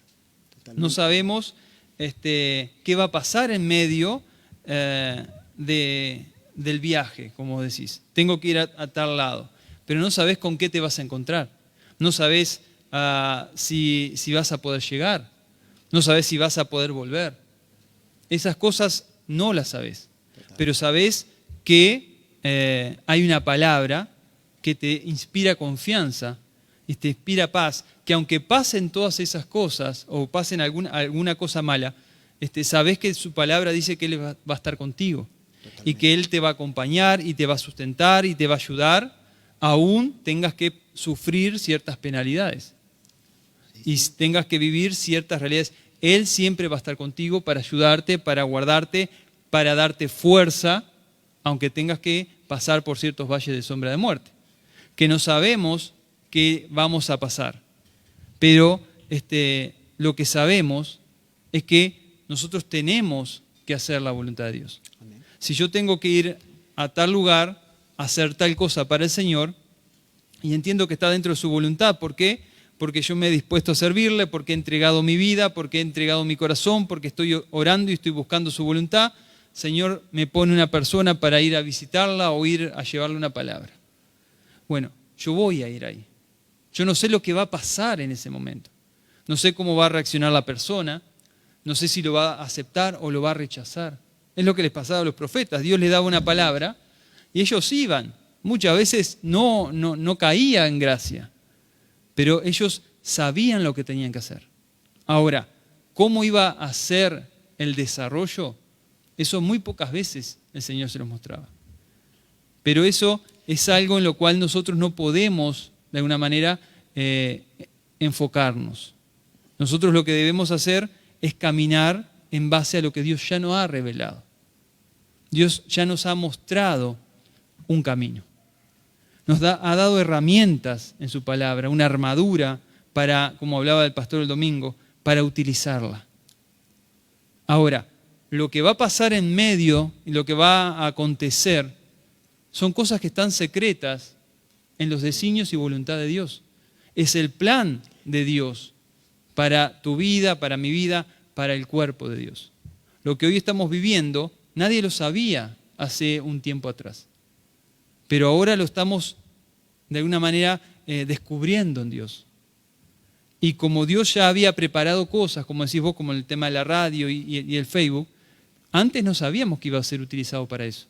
[SPEAKER 1] totalmente.
[SPEAKER 2] No sabemos qué va a pasar en medio del viaje, como decís. Tengo que ir a tal lado, pero no sabés con qué te vas a encontrar. No sabés si vas a poder llegar. No sabés si vas a poder volver. Esas cosas no las sabés. Pero sabés que hay una palabra que te inspira confianza y te inspira paz, que aunque pasen todas esas cosas o pasen alguna cosa mala, sabés que su palabra dice que Él va a estar contigo. Totalmente. Y que Él te va a acompañar y te va a sustentar y te va a ayudar, aún tengas que sufrir ciertas penalidades. Y tengas que vivir ciertas realidades. Él siempre va a estar contigo para ayudarte, para guardarte, para darte fuerza, aunque tengas que pasar por ciertos valles de sombra de muerte, que no sabemos qué vamos a pasar. Pero lo que sabemos es que nosotros tenemos que hacer la voluntad de Dios.
[SPEAKER 1] Amén.
[SPEAKER 2] Si yo tengo que ir a tal lugar, a hacer tal cosa para el Señor, y entiendo que está dentro de su voluntad, ¿por qué? Porque yo me he dispuesto a servirle, porque he entregado mi vida, porque he entregado mi corazón, porque estoy orando y estoy buscando su voluntad. Señor me pone una persona para ir a visitarla o ir a llevarle una palabra. Bueno, yo voy a ir ahí. Yo no sé lo que va a pasar en ese momento. No sé cómo va a reaccionar la persona. No sé si lo va a aceptar o lo va a rechazar. Es lo que les pasaba a los profetas. Dios les daba una palabra y ellos iban. Muchas veces no caía en gracia, pero ellos sabían lo que tenían que hacer. Ahora, ¿cómo iba a ser el desarrollo? Eso muy pocas veces el Señor se los mostraba. Pero eso es algo en lo cual nosotros no podemos, de alguna manera, enfocarnos. Nosotros lo que debemos hacer es caminar en base a lo que Dios ya nos ha revelado. Dios ya nos ha mostrado un camino. Ha dado herramientas en su palabra, una armadura para, como hablaba el pastor el domingo, para utilizarla. Ahora, lo que va a pasar en medio y lo que va a acontecer son cosas que están secretas en los designios y voluntad de Dios. Es el plan de Dios para tu vida, para mi vida, para el cuerpo de Dios. Lo que hoy estamos viviendo, nadie lo sabía hace un tiempo atrás. Pero ahora lo estamos, de alguna manera, descubriendo en Dios. Y como Dios ya había preparado cosas, como decís vos, como el tema de la radio y el Facebook, antes no sabíamos que iba a ser utilizado para eso.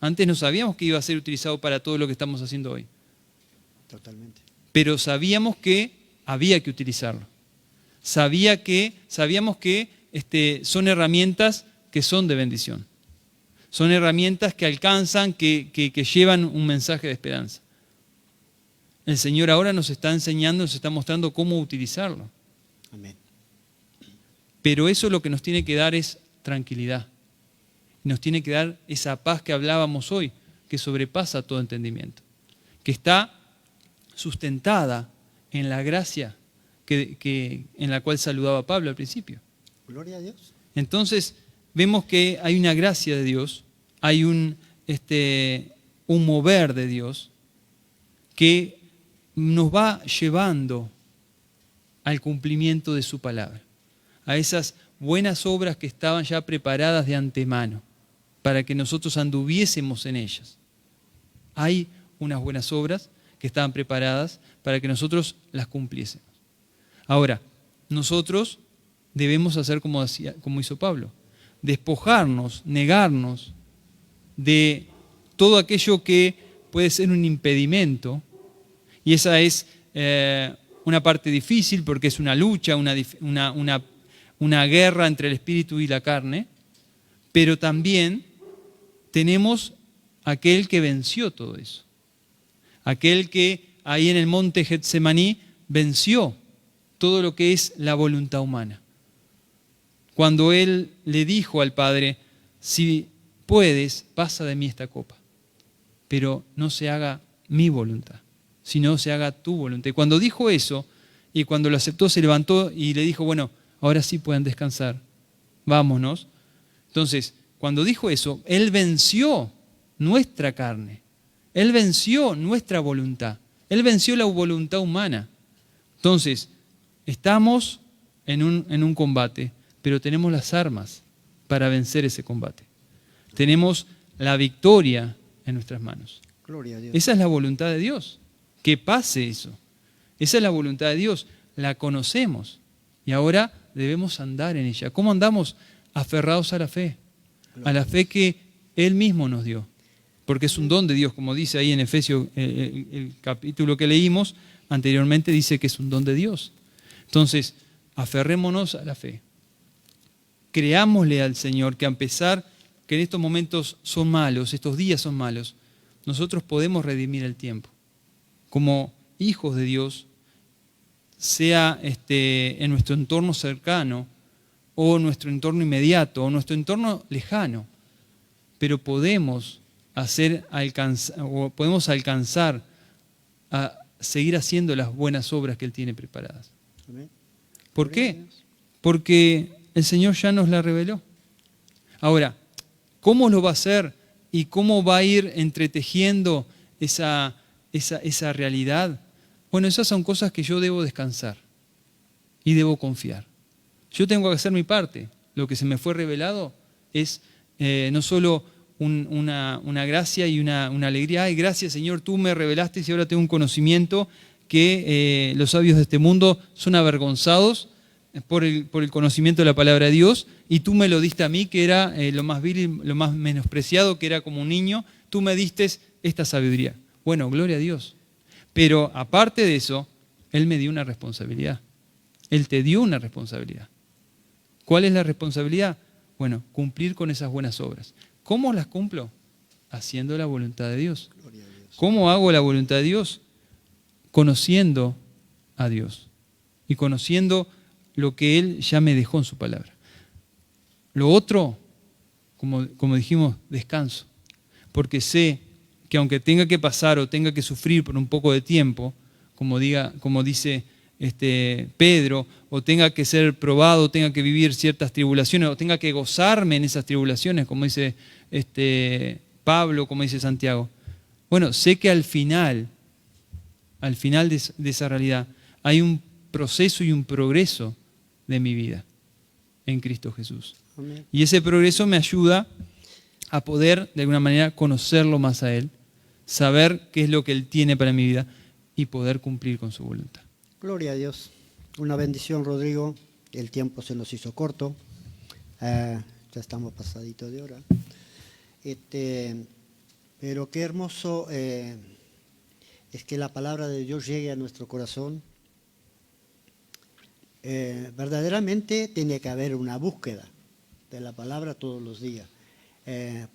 [SPEAKER 2] Antes no sabíamos que iba a ser utilizado para todo lo que estamos haciendo hoy.
[SPEAKER 1] Totalmente.
[SPEAKER 2] Pero sabíamos que había que utilizarlo. Sabíamos que son herramientas que son de bendición. Son herramientas que alcanzan, que llevan un mensaje de esperanza. El Señor ahora nos está enseñando, nos está mostrando cómo utilizarlo.
[SPEAKER 1] Amén.
[SPEAKER 2] Pero eso lo que nos tiene que dar es tranquilidad. Nos tiene que dar esa paz que hablábamos hoy, que sobrepasa todo entendimiento. Que está sustentada en la gracia en la cual saludaba Pablo al principio.
[SPEAKER 1] Gloria a Dios.
[SPEAKER 2] Entonces, vemos que hay una gracia de Dios, hay un mover de Dios que nos va llevando al cumplimiento de su palabra, a esas buenas obras que estaban ya preparadas de antemano para que nosotros anduviésemos en ellas. Hay unas buenas obras que estaban preparadas para que nosotros las cumpliésemos. Ahora, nosotros debemos hacer como hizo Pablo, despojarnos, negarnos de todo aquello que puede ser un impedimento, y esa es una parte difícil porque es una lucha, una guerra entre el espíritu y la carne, pero también tenemos aquel que venció todo eso, aquel que ahí en el monte Getsemaní venció todo lo que es la voluntad humana. Cuando él le dijo al Padre, si puedes, pasa de mí esta copa, pero no se haga mi voluntad, sino se haga tu voluntad. Y cuando dijo eso, y cuando lo aceptó, se levantó y le dijo, bueno, ahora sí pueden descansar, vámonos. Entonces, cuando dijo eso, él venció nuestra carne, él venció nuestra voluntad, él venció la voluntad humana. Entonces, estamos en un combate, pero tenemos las armas para vencer ese combate. Tenemos la victoria en nuestras manos.
[SPEAKER 1] Gloria a Dios.
[SPEAKER 2] Esa es la voluntad de Dios, que pase eso. Esa es la voluntad de Dios, la conocemos y ahora debemos andar en ella. ¿Cómo andamos? Aferrados a la fe que Él mismo nos dio, porque es un don de Dios, como dice ahí en Efesios, el capítulo que leímos anteriormente dice que es un don de Dios. Entonces, aferrémonos a la fe. Creámosle al Señor que a pesar que en estos momentos son malos, estos días son malos, nosotros podemos redimir el tiempo. Como hijos de Dios, sea en nuestro entorno cercano, o nuestro entorno inmediato, o nuestro entorno lejano, pero podemos o podemos alcanzar a seguir haciendo las buenas obras que Él tiene preparadas.
[SPEAKER 1] Amén.
[SPEAKER 2] ¿Por qué? Porque el Señor ya nos la reveló. Ahora, ¿cómo lo va a hacer y cómo va a ir entretejiendo esa realidad? Bueno, esas son cosas que yo debo descansar y debo confiar. Yo tengo que hacer mi parte. Lo que se me fue revelado es no solo una gracia y una alegría. Ay, gracias Señor, tú me revelaste y ahora tengo un conocimiento que los sabios de este mundo son avergonzados por el conocimiento de la palabra de Dios, y tú me lo diste a mí, que era lo más vil y lo más menospreciado, que era como un niño. Tú me diste esta sabiduría. Bueno, gloria a Dios. Pero aparte de eso, Él me dio una responsabilidad. Él te dio una responsabilidad. ¿Cuál es la responsabilidad? Bueno, cumplir con esas buenas obras. ¿Cómo las cumplo? Haciendo la voluntad de Dios.
[SPEAKER 1] Gloria a Dios.
[SPEAKER 2] ¿Cómo hago la voluntad de Dios? Conociendo a Dios y conociendo lo que Él ya me dejó en su palabra. Lo otro, como dijimos, descanso. Porque sé que aunque tenga que pasar o tenga que sufrir por un poco de tiempo, como dice Pedro, o tenga que ser probado, tenga que vivir ciertas tribulaciones, o tenga que gozarme en esas tribulaciones, como dice Pablo, como dice Santiago. Bueno, sé que al final de esa realidad, hay un proceso y un progreso de mi vida en Cristo Jesús.
[SPEAKER 1] Amén.
[SPEAKER 2] Y ese progreso me ayuda a poder, de alguna manera, conocerlo más a Él, saber qué es lo que Él tiene para mi vida y poder cumplir con su voluntad.
[SPEAKER 1] Gloria a Dios. Una bendición, Rodrigo. El tiempo se nos hizo corto. Ya estamos pasaditos de hora. Pero qué hermoso es que la palabra de Dios llegue a nuestro corazón. Verdaderamente tiene que haber una búsqueda de la palabra todos los días,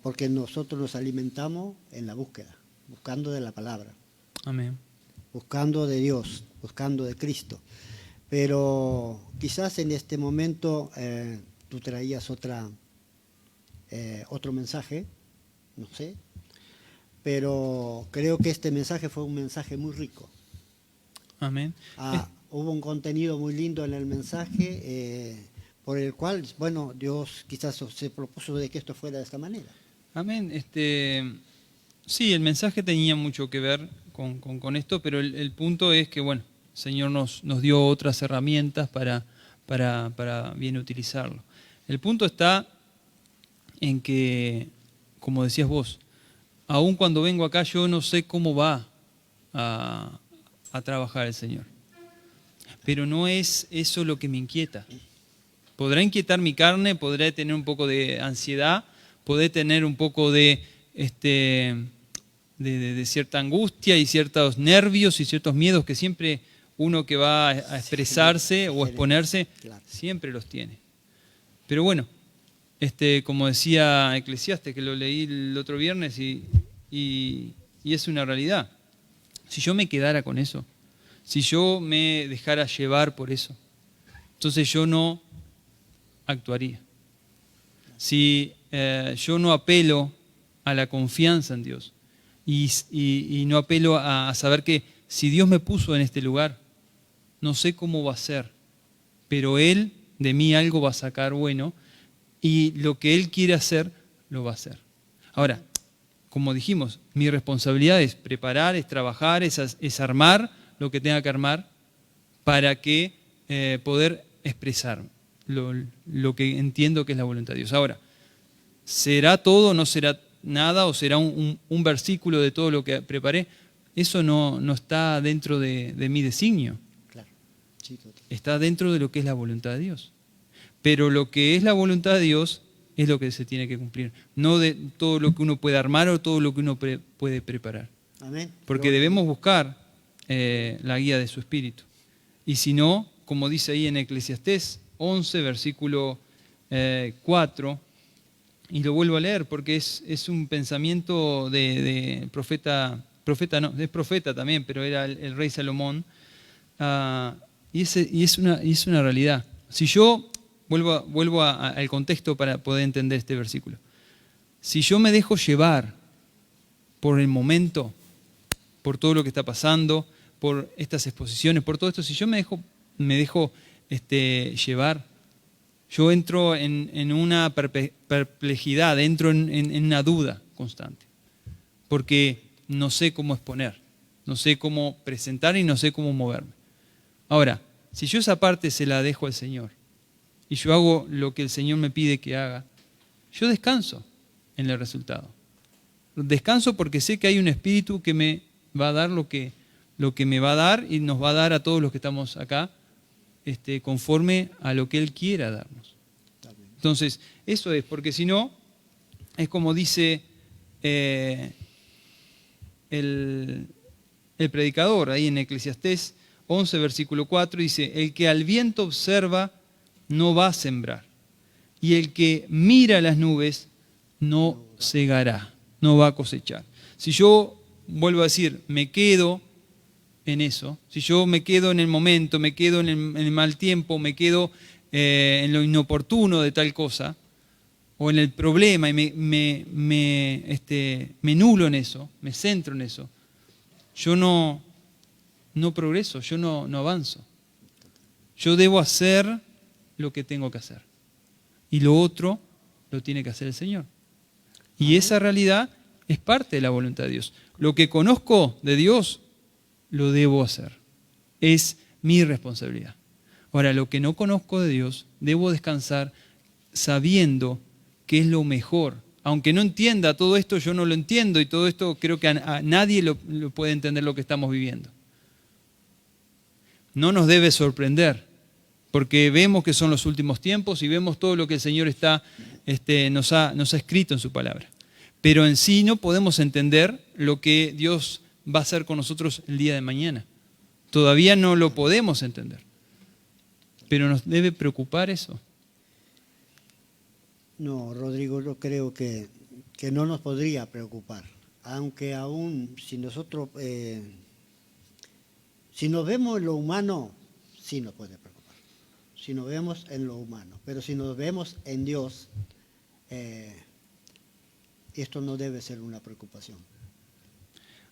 [SPEAKER 1] porque nosotros nos alimentamos en la búsqueda, buscando de la palabra,
[SPEAKER 2] Amén.
[SPEAKER 1] buscando de Dios, buscando de Cristo. Pero quizás en este momento tú traías otro mensaje, no sé, pero creo que este mensaje fue un mensaje muy rico.
[SPEAKER 2] Amén.
[SPEAKER 1] Hubo un contenido muy lindo en el mensaje, por el cual, bueno, Dios quizás se propuso de que esto fuera de esta manera.
[SPEAKER 2] Amén. Sí, el mensaje tenía mucho que ver con esto, pero el punto es que, bueno, el Señor nos dio otras herramientas para bien utilizarlo. El punto está en que, como decías vos, aun cuando vengo acá yo no sé cómo va a trabajar el Señor. Pero no es eso lo que me inquieta. Podrá inquietar mi carne, podré tener un poco de ansiedad, podré tener un poco de cierta angustia y ciertos nervios y ciertos miedos que siempre uno que va a expresarse o a exponerse, siempre los tiene. Pero bueno, como decía Eclesiastes, que lo leí el otro viernes y es una realidad. Si yo me quedara con eso, si yo me dejara llevar por eso, entonces yo no actuaría. Si yo no apelo a la confianza en Dios y no apelo a saber que si Dios me puso en este lugar, no sé cómo va a ser, pero Él de mí algo va a sacar bueno y lo que Él quiere hacer, lo va a hacer. Ahora, como dijimos, mi responsabilidad es preparar, es trabajar, es armar lo que tenga que armar para que poder expresar lo que entiendo que es la voluntad de Dios. Ahora, ¿será todo, no será nada o será un versículo de todo lo que preparé? Eso no está dentro de mi designio.
[SPEAKER 1] Claro. Sí,
[SPEAKER 2] está dentro de lo que es la voluntad de Dios. Pero lo que es la voluntad de Dios es lo que se tiene que cumplir, no de todo lo que uno puede armar o todo lo que uno puede preparar.
[SPEAKER 1] Amén.
[SPEAKER 2] Porque debemos buscar la guía de su espíritu. Y si no, como dice ahí en Eclesiastés 11, versículo 4, y lo vuelvo a leer porque es un pensamiento de profeta no, es profeta también, pero era el rey Salomón, y es una realidad. Si yo vuelvo al contexto para poder entender este versículo. Si yo me dejo llevar por el momento, por todo lo que está pasando, por estas exposiciones, por todo esto, si yo me dejo llevar, yo entro en una perplejidad, entro en una duda constante, porque no sé cómo exponer, no sé cómo presentar y no sé cómo moverme. Ahora, si yo esa parte se la dejo al Señor y yo hago lo que el Señor me pide que haga, yo descanso en el resultado. Descanso porque sé que hay un espíritu que me va a dar lo que me va a dar y nos va a dar a todos los que estamos acá conforme a lo que Él quiera darnos. Entonces, eso es, porque si no, es como dice el predicador ahí en Eclesiastés 11, versículo 4, dice: el que al viento observa no va a sembrar, y el que mira las nubes no segará, no va a cosechar. Si yo, vuelvo a decir, me quedo en eso, si yo me quedo en el momento, me quedo en el mal tiempo, me quedo en lo inoportuno de tal cosa, o en el problema, y me nulo en eso, me centro en eso, yo no progreso, yo no avanzo. Yo debo hacer lo que tengo que hacer. Y lo otro lo tiene que hacer el Señor. Y esa realidad es parte de la voluntad de Dios. Lo que conozco de Dios, lo debo hacer. Es mi responsabilidad. Ahora, lo que no conozco de Dios, debo descansar sabiendo que es lo mejor. Aunque no entienda todo esto, yo no lo entiendo, y todo esto creo que a nadie lo puede entender lo que estamos viviendo. No nos debe sorprender, porque vemos que son los últimos tiempos y vemos todo lo que el Señor nos ha escrito en su palabra. Pero en sí no podemos entender lo que Dios va a hacer con nosotros el día de mañana. Todavía no lo podemos entender. Pero nos debe preocupar eso.
[SPEAKER 1] No, Rodrigo, yo creo que no nos podría preocupar, aunque aún si nosotros, si nos vemos en lo humano, sí nos puede preocupar, si nos vemos en lo humano, pero si nos vemos en Dios, esto no debe ser una preocupación.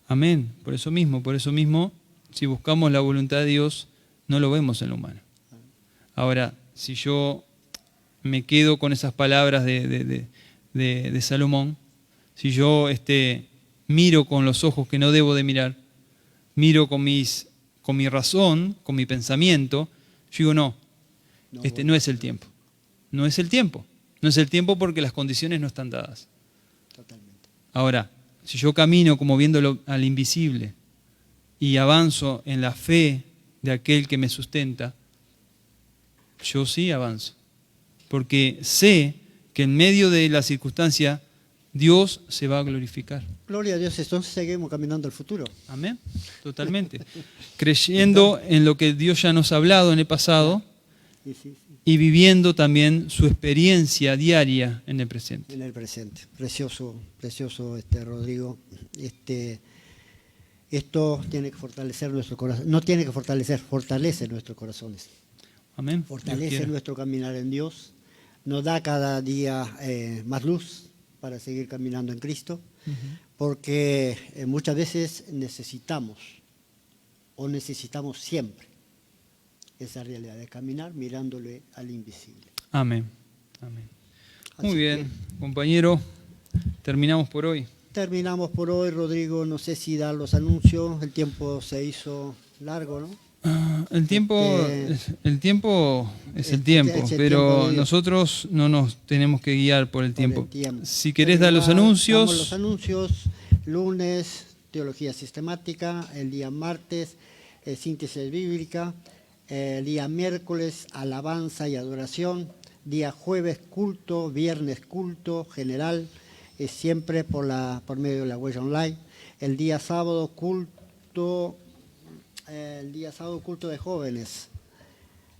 [SPEAKER 2] Amén, por eso mismo, si buscamos la voluntad de Dios, no lo vemos en lo humano. Ahora, si yo me quedo con esas palabras de Salomón, si yo miro con los ojos que no debo de mirar, miro con mi razón, con mi pensamiento, yo digo no es el tiempo. No es el tiempo. No es el tiempo porque las condiciones no están dadas.
[SPEAKER 1] Totalmente.
[SPEAKER 2] Ahora, si yo camino como viéndolo al invisible y avanzo en la fe de aquel que me sustenta, yo sí avanzo. Porque sé que en medio de la circunstancia Dios se va a glorificar.
[SPEAKER 1] Gloria a Dios, entonces seguimos caminando al futuro.
[SPEAKER 2] Amén, totalmente. Creyendo en lo que Dios ya nos ha hablado en el pasado y viviendo también su experiencia diaria en el presente.
[SPEAKER 1] En el presente. Precioso, Rodrigo. Esto tiene que fortalecer nuestro corazón. No tiene que fortalecer, fortalece nuestros corazones.
[SPEAKER 2] Amén.
[SPEAKER 1] Fortalece nuestro caminar en Dios. Nos da cada día más luz para seguir caminando en Cristo, porque muchas veces necesitamos siempre esa realidad de caminar mirándole al invisible.
[SPEAKER 2] Amén. Amén. Muy bien, compañero, terminamos por hoy.
[SPEAKER 1] Terminamos por hoy, Rodrigo. No sé si dar los anuncios, el tiempo se hizo largo, ¿no?
[SPEAKER 2] El tiempo es el tiempo, pero nosotros no nos tenemos que guiar por el tiempo. Si querés dar los anuncios.
[SPEAKER 1] Damos los anuncios. Lunes, teología sistemática. El día martes, síntesis bíblica. El día miércoles, alabanza y adoración. Día jueves, culto. Viernes, culto general. Siempre por medio de la huella online. El día sábado, culto. El día sábado, culto de jóvenes.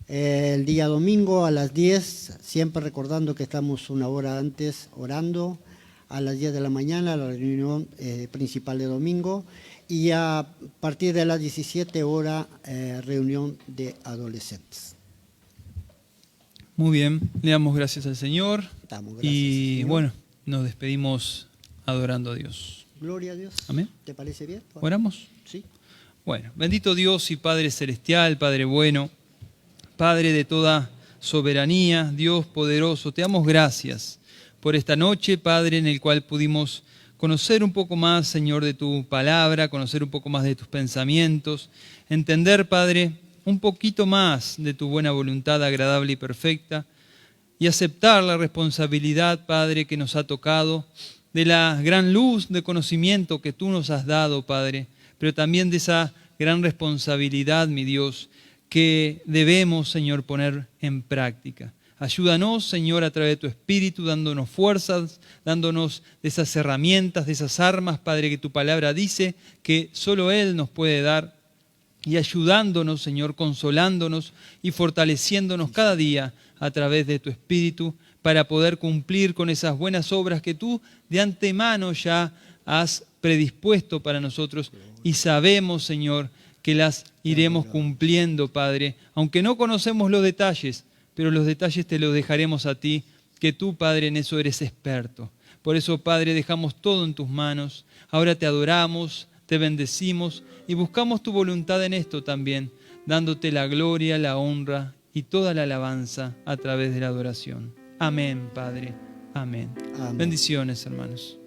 [SPEAKER 1] El día domingo a las 10, siempre recordando que estamos una hora antes orando, a las 10 de la mañana, la reunión principal de domingo, y a partir de las 17 horas, reunión de adolescentes.
[SPEAKER 2] Muy bien, le damos gracias al Señor.
[SPEAKER 1] Damos gracias,
[SPEAKER 2] y
[SPEAKER 1] Señor.
[SPEAKER 2] bueno, nos despedimos adorando a Dios.
[SPEAKER 1] Gloria a Dios.
[SPEAKER 2] Amén.
[SPEAKER 1] ¿Te parece bien?
[SPEAKER 2] ¿Oramos?
[SPEAKER 1] Sí.
[SPEAKER 2] Bueno, bendito Dios y Padre Celestial, Padre bueno, Padre de toda soberanía, Dios poderoso, te damos gracias por esta noche, Padre, en el cual pudimos conocer un poco más, Señor, de tu palabra, conocer un poco más de tus pensamientos, entender, Padre, un poquito más de tu buena voluntad agradable y perfecta, y aceptar la responsabilidad, Padre, que nos ha tocado, de la gran luz de conocimiento que tú nos has dado, Padre, pero también de esa gran responsabilidad, mi Dios, que debemos, Señor, poner en práctica. Ayúdanos, Señor, a través de tu Espíritu, dándonos fuerzas, dándonos de esas herramientas, de esas armas, Padre, que tu palabra dice que solo Él nos puede dar, y ayudándonos, Señor, consolándonos y fortaleciéndonos cada día a través de tu Espíritu para poder cumplir con esas buenas obras que tú de antemano ya has predispuesto para nosotros y sabemos, Señor, que las iremos cumpliendo, Padre, aunque no conocemos los detalles, pero los detalles te los dejaremos a ti, que tú, Padre, en eso eres experto. Por eso, Padre, dejamos todo en tus manos, ahora te adoramos, te bendecimos y buscamos tu voluntad en esto también, dándote la gloria, la honra y toda la alabanza a través de la adoración. Amén, Padre. Amén.
[SPEAKER 1] Amén.
[SPEAKER 2] Bendiciones, hermanos.